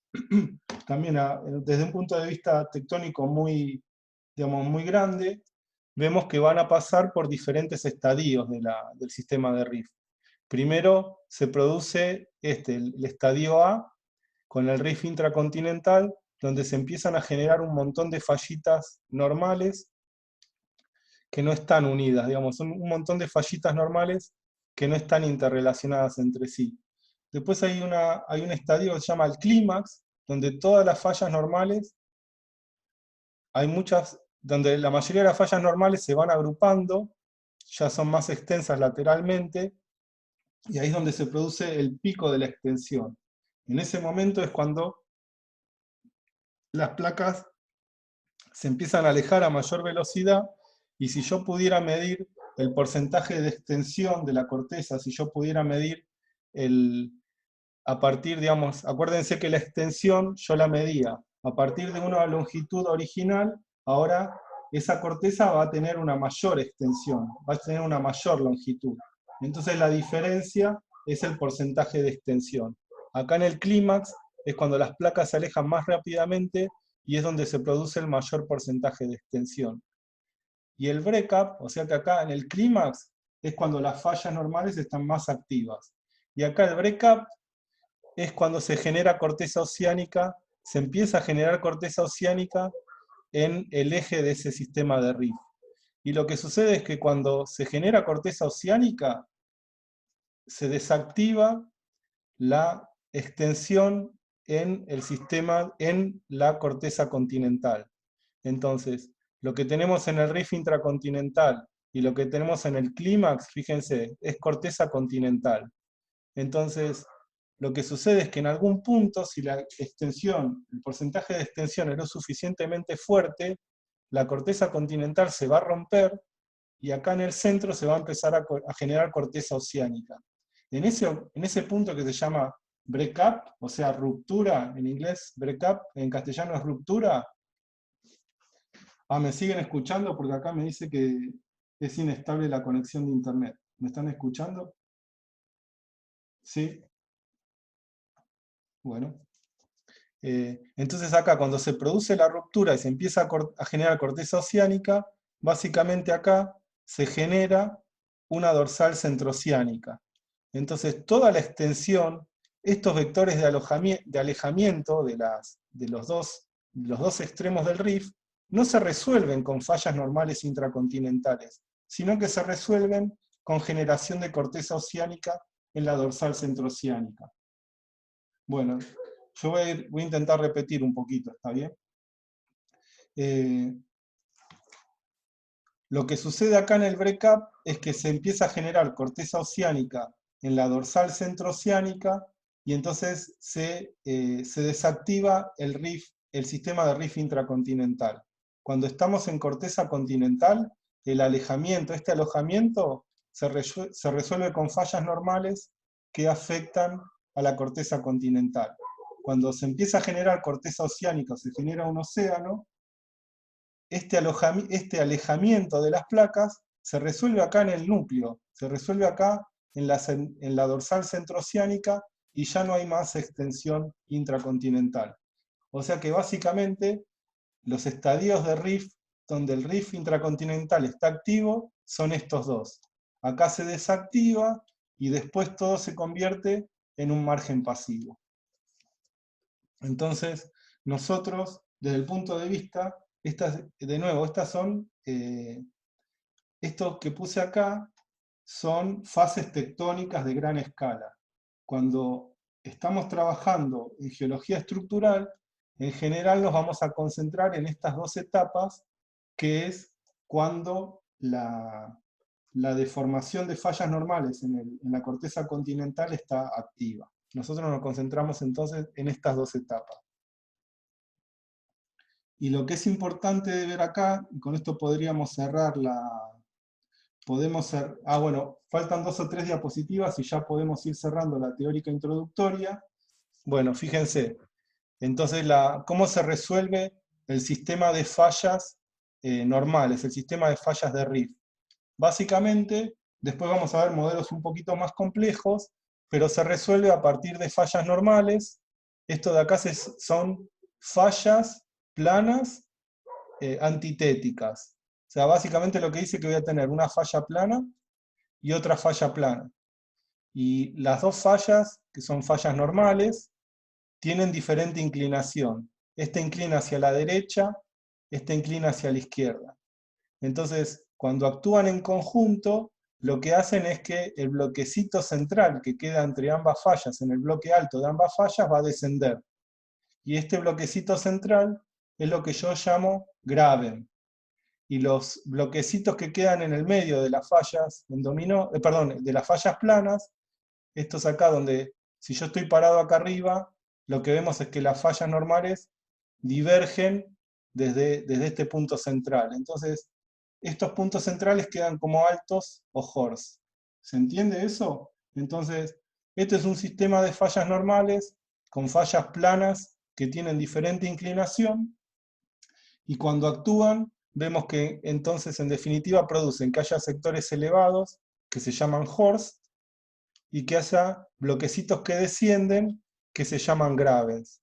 también desde un punto de vista tectónico muy, digamos, muy grande, vemos que van a pasar por diferentes estadios del sistema de rift. Primero se produce el estadio A, con el rift intracontinental, donde se empiezan a generar un montón de fallitas normales que no están unidas, digamos, son un montón de fallitas normales que no están interrelacionadas entre sí. Después hay un estadio que se llama el clímax, donde todas las fallas normales, hay muchas, donde la mayoría de las fallas normales se van agrupando, ya son más extensas lateralmente, y ahí es donde se produce el pico de la extensión. En ese momento es cuando las placas se empiezan a alejar a mayor velocidad, y si yo pudiera medir el porcentaje de extensión de la corteza, si yo pudiera medir a partir, digamos, acuérdense que la extensión yo la medía a partir de una longitud original, ahora esa corteza va a tener una mayor extensión, va a tener una mayor longitud. Entonces la diferencia es el porcentaje de extensión. Acá en el clímax es cuando las placas se alejan más rápidamente y es donde se produce el mayor porcentaje de extensión. Y el breakup, o sea que acá en el clímax, es cuando las fallas normales están más activas. Y acá el breakup es cuando se genera corteza oceánica, se empieza a generar corteza oceánica en el eje de ese sistema de rift. Y lo que sucede es que cuando se genera corteza oceánica, se desactiva la extensión en el sistema, en la corteza continental. Entonces, lo que tenemos en el rift intracontinental y lo que tenemos en el clímax, fíjense, es corteza continental. Entonces, lo que sucede es que en algún punto, si la extensión, el porcentaje de extensión es lo suficientemente fuerte, la corteza continental se va a romper y acá en el centro se va a empezar a generar corteza oceánica. En ese punto que se llama breakup, o sea, ruptura, en inglés breakup, en castellano es ruptura. ¿Me siguen escuchando? Porque acá me dice que es inestable la conexión de internet. ¿Me están escuchando? ¿Sí? Bueno. Entonces acá cuando se produce la ruptura y se empieza a generar corteza oceánica, básicamente acá se genera una dorsal centrooceánica. Entonces toda la extensión, estos vectores de alejamiento de los dos extremos del rift, no se resuelven con fallas normales intracontinentales, sino que se resuelven con generación de corteza oceánica en la dorsal centrooceánica. Bueno, yo voy a intentar repetir un poquito, ¿está bien? Lo que sucede acá en el breakup es que se empieza a generar corteza oceánica en la dorsal centrooceánica y entonces se desactiva el sistema de rift intracontinental. Cuando estamos en corteza continental, el alejamiento, este alojamiento se resuelve con fallas normales que afectan a la corteza continental. Cuando se empieza a generar corteza oceánica, se genera un océano, este alejamiento de las placas se resuelve acá en el núcleo, se resuelve acá en la dorsal centrooceánica y ya no hay más extensión intracontinental. O sea que básicamente los estadios de rift, donde el rift intracontinental está activo, son estos dos. Acá se desactiva y después todo se convierte en un margen pasivo. Entonces, nosotros, desde el punto de vista, de nuevo, estos que puse acá son fases tectónicas de gran escala. Cuando estamos trabajando en geología estructural, en general nos vamos a concentrar en estas dos etapas, que es cuando la deformación de fallas normales en la corteza continental está activa. Nosotros nos concentramos entonces en estas dos etapas. Y lo que es importante de ver acá, y con esto podríamos cerrar bueno, faltan 2 o 3 diapositivas y ya podemos ir cerrando la teórica introductoria. Bueno, fíjense, entonces cómo se resuelve el sistema de fallas normales, el sistema de fallas de rift. Básicamente, Después vamos a ver modelos un poquito más complejos, pero se resuelve a partir de fallas normales. Esto de acá son fallas planas antitéticas. O sea, básicamente lo que dice que voy a tener una falla plana y otra falla plana. Y las dos fallas, que son fallas normales, tienen diferente inclinación. Esta inclina hacia la derecha, esta inclina hacia la izquierda. Entonces, cuando actúan en conjunto, lo que hacen es que el bloquecito central que queda entre ambas fallas, en el bloque alto de ambas fallas, va a descender. Y este bloquecito central es lo que yo llamo graben. Y los bloquecitos que quedan en el medio de las fallas en dominó, perdón, de las fallas planas, estos acá donde, si yo estoy parado acá arriba, lo que vemos es que las fallas normales divergen desde este punto central. Entonces, estos puntos centrales quedan como altos o Horst. ¿Se entiende eso? Entonces, este es un sistema de fallas normales con fallas planas que tienen diferente inclinación y cuando actúan vemos que entonces en definitiva producen que haya sectores elevados que se llaman Horst y que haya bloquecitos que descienden que se llaman graves.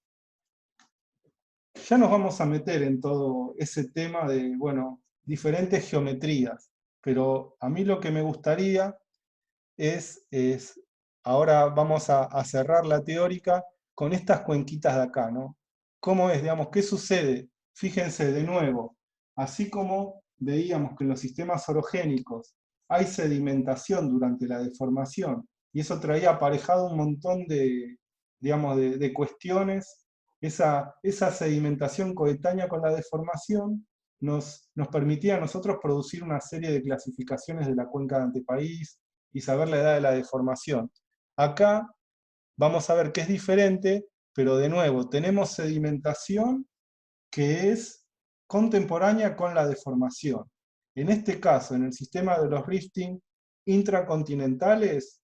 Ya nos vamos a meter en todo ese tema de, bueno, diferentes geometrías, pero a mí lo que me gustaría es ahora vamos a cerrar la teórica con estas cuenquitas de acá, ¿no? ¿Cómo es, digamos, qué sucede? Fíjense de nuevo, así como veíamos que en los sistemas orogénicos hay sedimentación durante la deformación, y eso traía aparejado un montón de, digamos, de cuestiones, esa sedimentación coetánea con la deformación nos permitía a nosotros producir una serie de clasificaciones de la cuenca de antepaís, y saber la edad de la deformación. Acá vamos a ver que es diferente, pero de nuevo, tenemos sedimentación que es contemporánea con la deformación. En este caso, en el sistema de los rifting intracontinentales,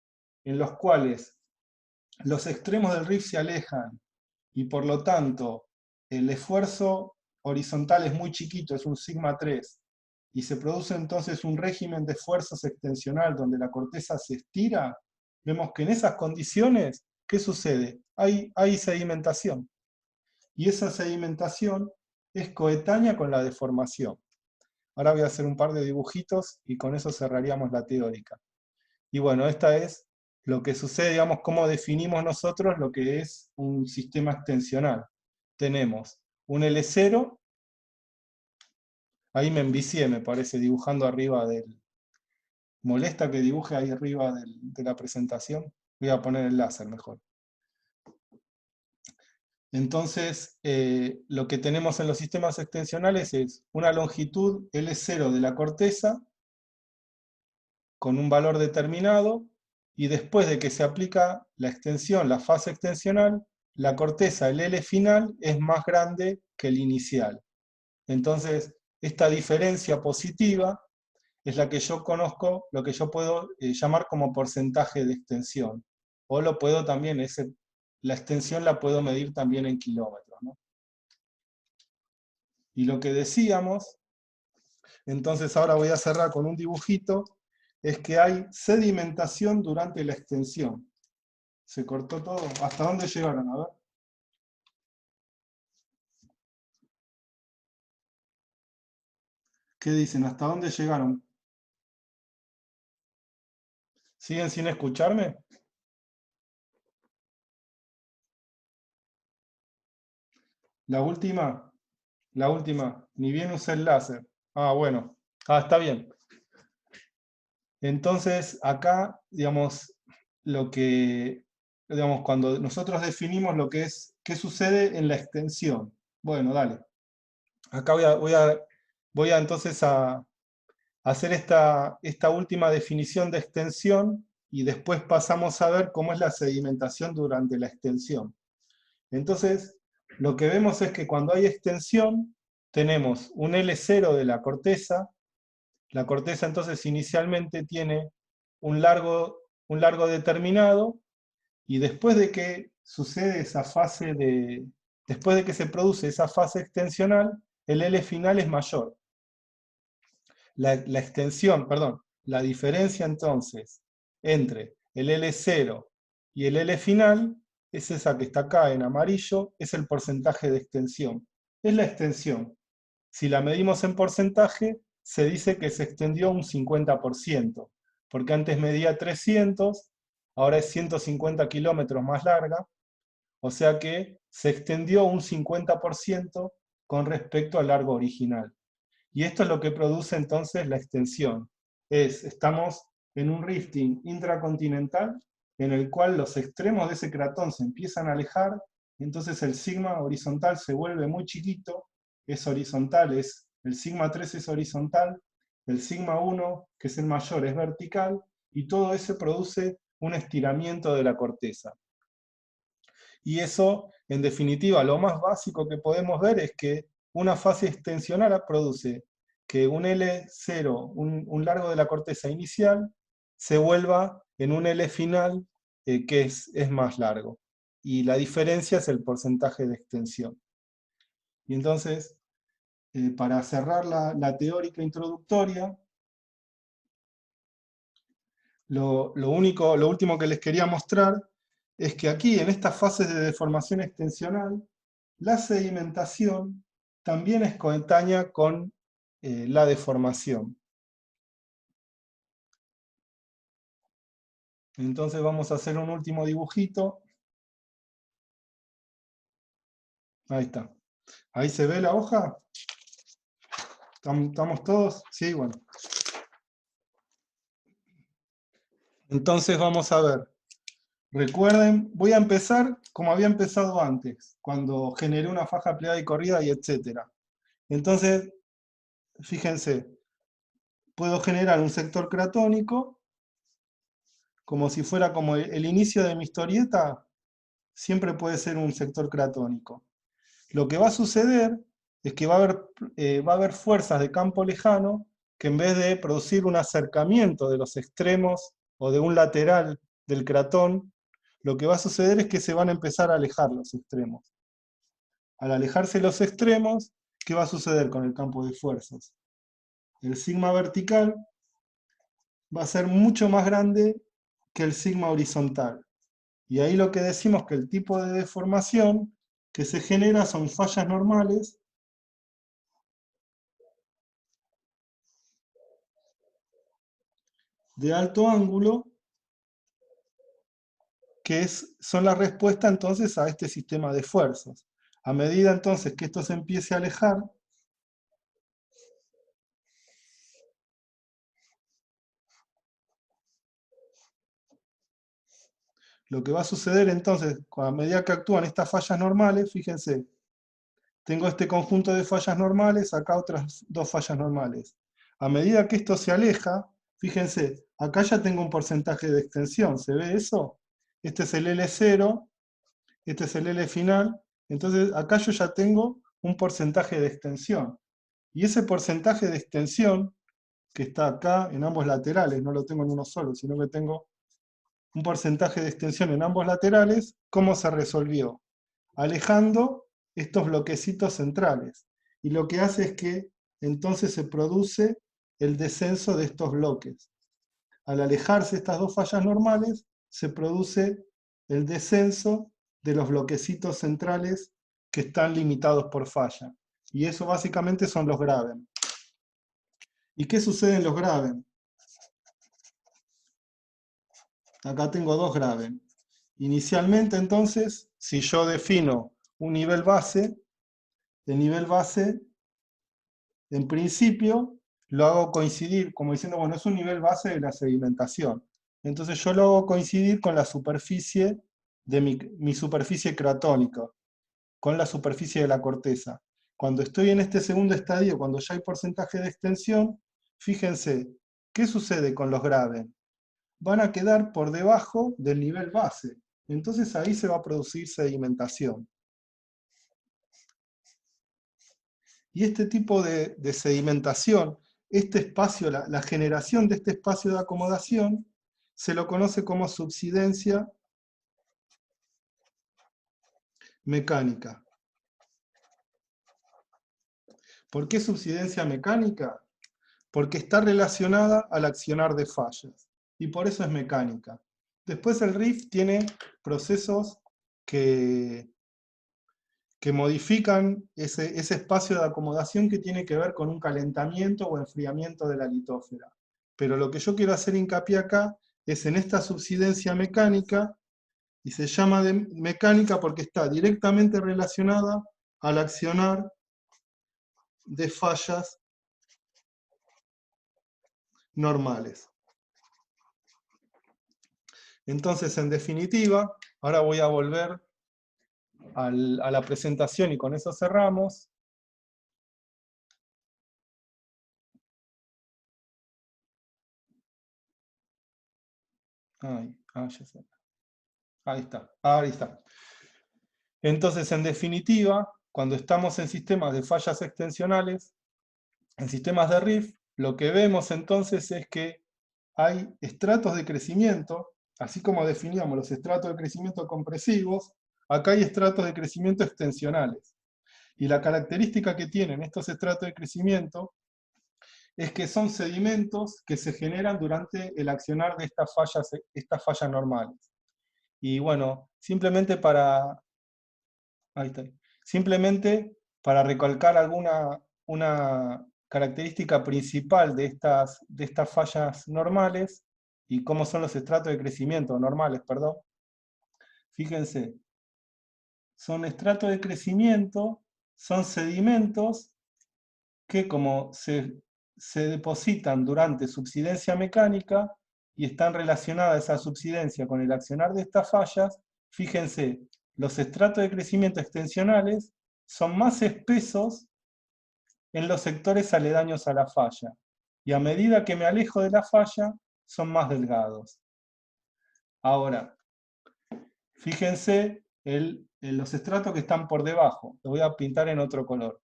en los cuales los extremos del rift se alejan y por lo tanto el esfuerzo horizontal es muy chiquito, es un sigma 3, y se produce entonces un régimen de esfuerzos extensional donde la corteza se estira, vemos que en esas condiciones, ¿qué sucede? Hay sedimentación. Y esa sedimentación es coetánea con la deformación. Ahora voy a hacer un par de dibujitos y con eso cerraríamos la teórica. Y bueno, esta es lo que sucede, digamos, cómo definimos nosotros lo que es un sistema extensional. Tenemos un L0, ahí me envicié, me parece, dibujando arriba del... ¿Molesta que dibuje ahí arriba de la presentación? Voy a poner el láser mejor. Entonces, lo que tenemos en los sistemas extensionales es una longitud L0 de la corteza con un valor determinado, y después de que se aplica la extensión, la fase extensional, la corteza, el L final, es más grande que el inicial. Entonces, esta diferencia positiva es la que yo conozco, lo que yo puedo llamar como porcentaje de extensión. O lo puedo también, la extensión la puedo medir también en kilómetros, ¿no? Y lo que decíamos, entonces ahora voy a cerrar con un dibujito, es que hay sedimentación durante la extensión. Se cortó todo. ¿Hasta dónde llegaron? A ver. ¿Qué dicen? ¿Hasta dónde llegaron? ¿Siguen sin escucharme? La última, ni bien usé el láser. Ah, bueno. Ah, está bien. Entonces, acá, digamos, digamos, cuando nosotros definimos lo que es, qué sucede en la extensión. Bueno, dale. Acá voy a entonces a hacer esta última definición de extensión y después pasamos a ver cómo es la sedimentación durante la extensión. Entonces, lo que vemos es que cuando hay extensión, tenemos un L0 de la corteza entonces inicialmente tiene un largo determinado, y después de que sucede esa fase después de que se produce esa fase extensional, el L final es mayor. La extensión, perdón, La diferencia entonces entre el L0 y el L final es esa que está acá en amarillo, es el porcentaje de extensión. Es la extensión. Si la medimos en porcentaje, se dice que se extendió un 50%, porque antes medía 300, ahora es 150 kilómetros más larga, o sea que se extendió un 50% con respecto al largo original. Y esto es lo que produce entonces la extensión. Estamos en un rifting intracontinental en el cual los extremos de ese cratón se empiezan a alejar, entonces el sigma horizontal se vuelve muy chiquito, es horizontal, el sigma 3 es horizontal, el sigma 1, que es el mayor, es vertical, y todo eso produce un estiramiento de la corteza. Y eso, en definitiva, lo más básico que podemos ver es que una fase extensional produce que un L0, un largo de la corteza inicial, se vuelva en un L final que es más largo. Y la diferencia es el porcentaje de extensión. Y entonces, para cerrar la teórica introductoria, lo último que les quería mostrar es que aquí, en estas fases de deformación extensional, la sedimentación también es coetánea con la deformación. Entonces vamos a hacer un último dibujito. Ahí está. ¿Ahí se ve la hoja? ¿Estamos todos? Sí, bueno. Entonces vamos a ver. Recuerden, voy a empezar como había empezado antes, cuando generé una faja plegada y corrida y etcétera. Entonces, fíjense, puedo generar un sector cratónico, como si fuera como el inicio de mi historieta, siempre puede ser un sector cratónico. Lo que va a suceder es que va a haber fuerzas de campo lejano que en vez de producir un acercamiento de los extremos o de un lateral del cratón, lo que va a suceder es que se van a empezar a alejar los extremos. Al alejarse los extremos, ¿qué va a suceder con el campo de fuerzas? El sigma vertical va a ser mucho más grande que el sigma horizontal. Y ahí lo que decimos que el tipo de deformación que se genera son fallas normales de alto ángulo, que son la respuesta entonces a este sistema de fuerzas. A medida entonces que esto se empiece a alejar, lo que va a suceder entonces, a medida que actúan estas fallas normales, fíjense, tengo este conjunto de fallas normales, acá otras dos fallas normales. A medida que esto se aleja, fíjense, acá ya tengo un porcentaje de extensión, ¿se ve eso? Este es el L0, este es el L final, entonces acá yo ya tengo un porcentaje de extensión. Y ese porcentaje de extensión, que está acá en ambos laterales, no lo tengo en uno solo, sino que tengo un porcentaje de extensión en ambos laterales, ¿cómo se resolvió? Alejando estos bloquecitos centrales. Y lo que hace es que entonces se produce el descenso de estos bloques. Al alejarse estas dos fallas normales, se produce el descenso de los bloquecitos centrales que están limitados por falla. Y eso básicamente son los graben. ¿Y qué sucede en los graben? Acá tengo dos graben. Inicialmente entonces, si yo defino un nivel base, el nivel base en principio lo hago coincidir, como diciendo, bueno, es un nivel base de la sedimentación. Entonces yo lo hago coincidir con la superficie de mi superficie cratónica, con la superficie de la corteza. Cuando estoy en este segundo estadio, cuando ya hay porcentaje de extensión, fíjense, ¿qué sucede con los graben? Van a quedar por debajo del nivel base. Entonces ahí se va a producir sedimentación. Y este tipo de sedimentación, este espacio, la generación de este espacio de acomodación, se lo conoce como subsidencia mecánica. ¿Por qué subsidencia mecánica? porque está relacionada al accionar de fallas, y por eso es mecánica. Después el RIF tiene procesos que modifican ese espacio de acomodación que tiene que ver con un calentamiento o enfriamiento de la litósfera. Pero lo que yo quiero hacer hincapié acá es en esta subsidencia mecánica, y se llama mecánica porque está directamente relacionada al accionar de fallas normales. Entonces, en definitiva, ahora voy a volver a la presentación y con eso cerramos. Ya sé. Ahí está, ahí está. Entonces, en definitiva, cuando estamos en sistemas de fallas extensionales, en sistemas de RIF, lo que vemos entonces es que hay estratos de crecimiento, así como definíamos los estratos de crecimiento compresivos, acá hay estratos de crecimiento extensionales. Y la característica que tienen estos estratos de crecimiento es que son sedimentos que se generan durante el accionar de estas fallas normales. Y bueno, simplemente ahí está. Simplemente para recalcar una característica principal de estas fallas normales y cómo son los estratos de crecimiento normales, perdón. Fíjense, son estratos de crecimiento, son sedimentos que como se depositan durante subsidencia mecánica y están relacionadas esa subsidencia con el accionar de estas fallas, fíjense, los estratos de crecimiento extensionales son más espesos en los sectores aledaños a la falla, y a medida que me alejo de la falla, son más delgados. Ahora, fíjense los estratos que están por debajo, lo voy a pintar en otro color,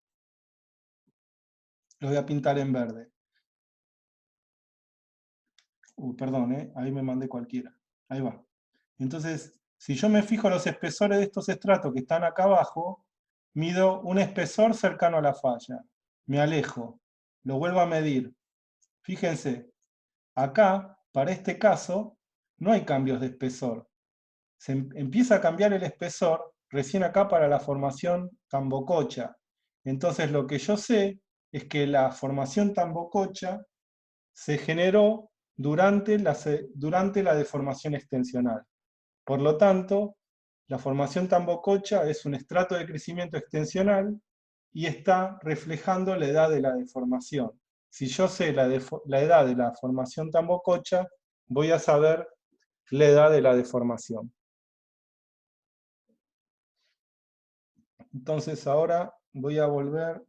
lo voy a pintar en verde. Perdón, ahí me mandé cualquiera. Ahí va. Entonces, si yo me fijo los espesores de estos estratos que están acá abajo, mido un espesor cercano a la falla. Me alejo. Lo vuelvo a medir. Fíjense, acá, para este caso, no hay cambios de espesor. Se empieza a cambiar el espesor recién acá para la formación Tambococha. Entonces, lo que yo sé es que la formación Tambococha se generó durante la deformación extensional. Por lo tanto, la formación Tambococha es un estrato de crecimiento extensional y está reflejando la edad de la deformación. Si yo sé la edad de la formación Tambococha, voy a saber la edad de la deformación. Entonces ahora voy a volver.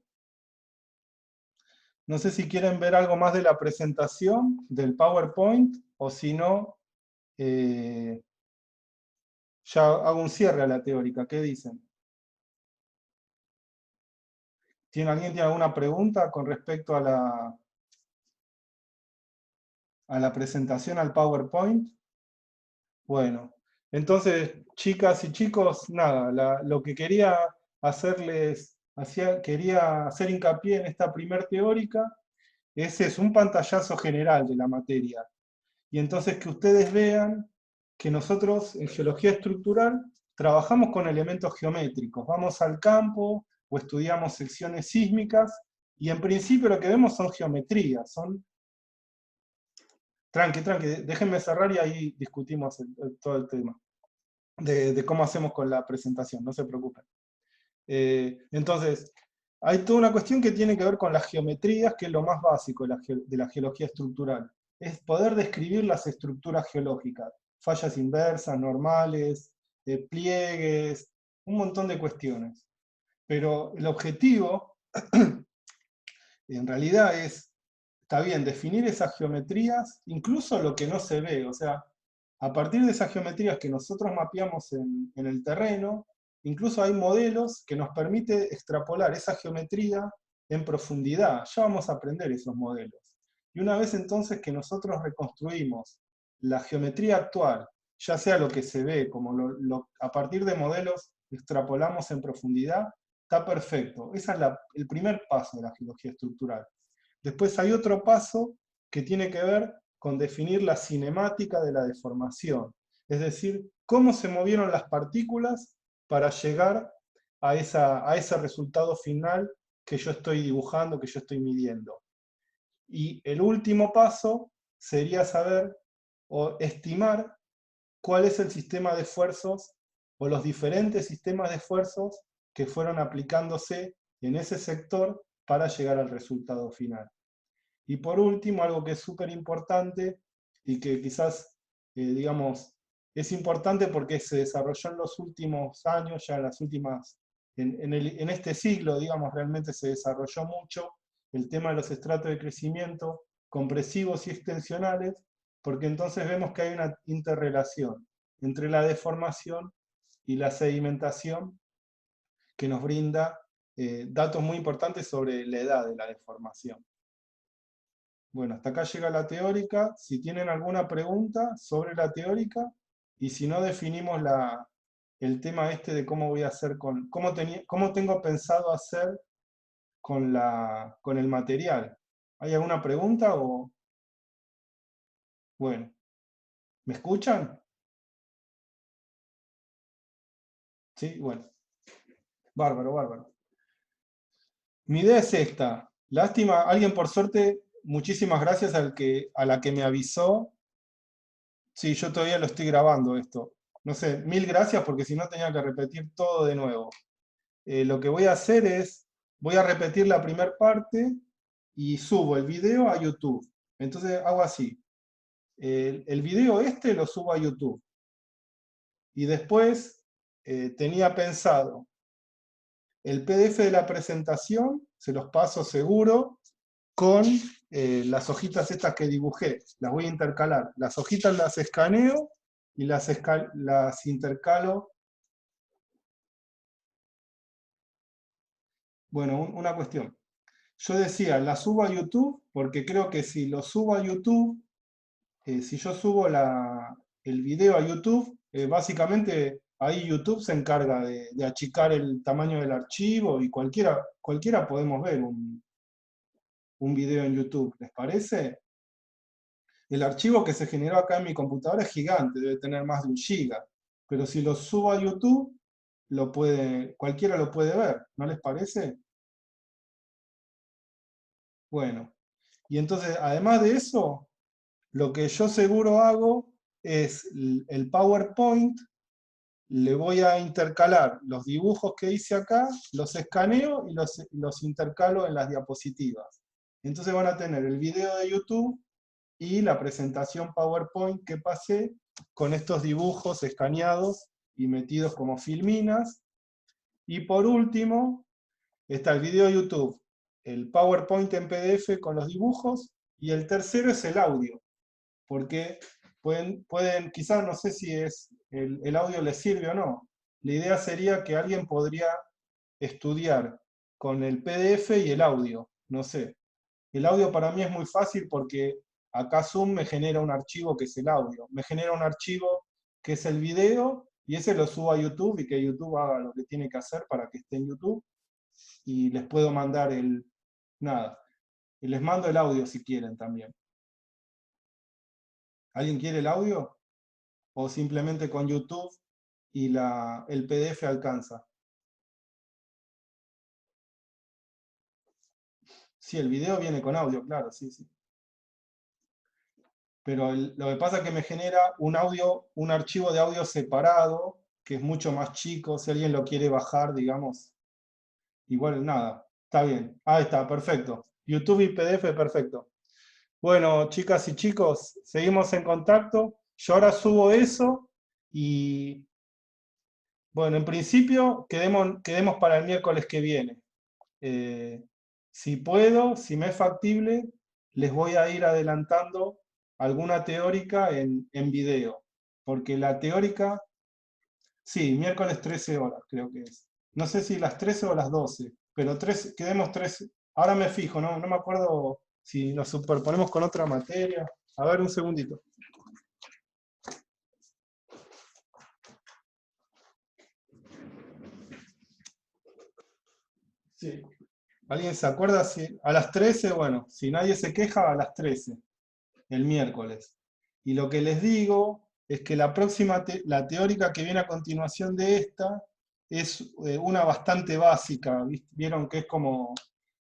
No sé si quieren ver algo más de la presentación, del PowerPoint, o si no, ya hago un cierre a la teórica. ¿Qué dicen? ¿Alguien tiene alguna pregunta con respecto a la presentación, al PowerPoint? Bueno, entonces, chicas y chicos, nada, lo que quería quería hacer hincapié en esta primer teórica, ese es un pantallazo general de la materia. Y entonces que ustedes vean que nosotros en geología estructural trabajamos con elementos geométricos, vamos al campo o estudiamos secciones sísmicas, y en principio lo que vemos son geometrías, Tranqui, déjenme cerrar y ahí discutimos todo el tema de cómo hacemos con la presentación, no se preocupen. Entonces, hay toda una cuestión que tiene que ver con las geometrías, que es lo más básico de la geología estructural. Es poder describir las estructuras geológicas, fallas inversas, normales, pliegues, un montón de cuestiones. Pero el objetivo, en realidad, está bien, definir esas geometrías, incluso lo que no se ve, o sea, a partir de esas geometrías que nosotros mapeamos en el terreno, incluso hay modelos que nos permiten extrapolar esa geometría en profundidad. Ya vamos a aprender esos modelos. Y una vez entonces que nosotros reconstruimos la geometría actual, ya sea lo que se ve, como a partir de modelos extrapolamos en profundidad, está perfecto. Ese es el primer paso de la geología estructural. Después hay otro paso que tiene que ver con definir la cinemática de la deformación, es decir, cómo se movieron las partículas para llegar a ese resultado final que yo estoy dibujando, que yo estoy midiendo. Y el último paso sería saber o estimar cuál es el sistema de esfuerzos o los diferentes sistemas de esfuerzos que fueron aplicándose en ese sector para llegar al resultado final. Y por último, algo que es súper importante y que quizás, digamos, es importante porque se desarrolló en los últimos años, ya en las últimas, en este siglo, digamos, realmente se desarrolló mucho el tema de los estratos de crecimiento compresivos y extensionales, porque entonces vemos que hay una interrelación entre la deformación y la sedimentación que nos brinda datos muy importantes sobre la edad de la deformación. Bueno, hasta acá llega la teórica. Si tienen alguna pregunta sobre la teórica, y si no, definimos el tema este de cómo voy a hacer cómo tengo pensado hacer con el material. ¿Hay alguna pregunta o...? Bueno, ¿me escuchan? Sí, bueno. Bárbaro, bárbaro. Mi idea es esta. Lástima, alguien por suerte, muchísimas gracias a la que me avisó. Sí, yo todavía lo estoy grabando esto. No sé, mil gracias porque si no tenía que repetir todo de nuevo. Lo que voy a hacer es, voy a repetir la primera parte y subo el video a YouTube. Entonces hago así. El video este lo subo a YouTube. Y después tenía pensado el PDF de la presentación, se los paso seguro, con las hojitas estas que dibujé. Las voy a intercalar. Las hojitas las escaneo y las intercalo. Bueno, una cuestión. Yo decía, la subo a YouTube porque creo que si lo subo a YouTube, si yo subo el video a YouTube, básicamente ahí YouTube se encarga de achicar el tamaño del archivo y cualquiera podemos ver un video en YouTube, ¿les parece? El archivo que se generó acá en mi computadora es gigante, debe tener más de 1 GB, pero si lo subo a YouTube, cualquiera lo puede ver, ¿no les parece? Bueno, y entonces, además de eso, lo que yo seguro hago es el PowerPoint, le voy a intercalar los dibujos que hice acá, los escaneo y los intercalo en las diapositivas. Entonces van a tener el video de YouTube y la presentación PowerPoint que pasé con estos dibujos escaneados y metidos como filminas. Y por último, está el video de YouTube, el PowerPoint en PDF con los dibujos, y el tercero es el audio, porque quizás no sé si el audio les sirve o no. La idea sería que alguien podría estudiar con el PDF y el audio, no sé. El audio para mí es muy fácil porque acá Zoom me genera un archivo que es el audio, me genera un archivo que es el video, y ese lo subo a YouTube y que YouTube haga lo que tiene que hacer para que esté en YouTube, y les puedo mandar nada, y les mando el audio si quieren también. ¿Alguien quiere el audio? ¿O simplemente con YouTube y el PDF alcanza? Sí, el video viene con audio, claro, sí, sí. Pero lo que pasa es que me genera un archivo de audio separado, que es mucho más chico, si alguien lo quiere bajar, digamos, igual nada, está bien. Ahí está, perfecto. YouTube y PDF, perfecto. Bueno, chicas y chicos, seguimos en contacto. Yo ahora subo eso y, bueno, en principio quedemos para el miércoles que viene. Eh, si puedo, si me es factible, les voy a ir adelantando alguna teórica en video, porque la teórica, sí, miércoles 13 horas creo que es. No sé si las 13 o las 12, pero quedemos 13. Ahora me fijo, no me acuerdo si nos superponemos con otra materia. A ver, un segundito. Sí. ¿Alguien se acuerda? Si, a las 13, bueno, si nadie se queja, a las 13, el miércoles. Y lo que les digo es que la próxima, la teórica que viene a continuación de esta, es una bastante básica, vieron que es como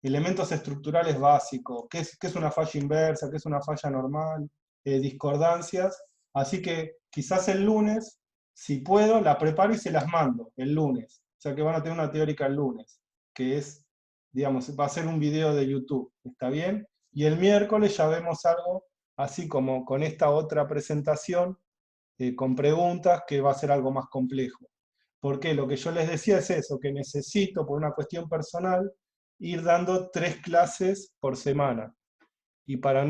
elementos estructurales básicos, qué es una falla inversa, qué es una falla normal, discordancias. Así que quizás el lunes, si puedo, la preparo y se las mando el lunes. O sea que van a tener una teórica el lunes, que es, digamos, va a ser un video de YouTube, ¿está bien? Y el miércoles ya vemos algo así como con esta otra presentación, con preguntas, que va a ser algo más complejo. Porque lo que yo les decía es eso, que necesito, por una cuestión personal, ir dando 3 clases por semana. Y para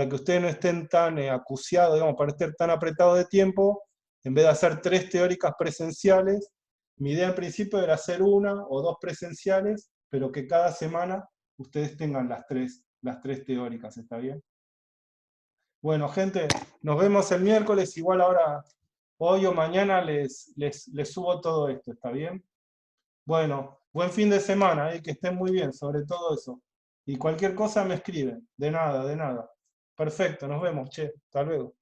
que ustedes no estén tan acuciados, digamos, para estar tan apretados de tiempo, en vez de hacer 3 teóricas presenciales, mi idea en principio era hacer una o 2 presenciales, pero que cada semana ustedes tengan las tres teóricas, ¿está bien? Bueno, gente, nos vemos el miércoles, igual ahora, hoy o mañana les subo todo esto, ¿está bien? Bueno, buen fin de semana, que estén muy bien, sobre todo eso. Y cualquier cosa me escriben. De nada, de nada. Perfecto, nos vemos, che. Hasta luego.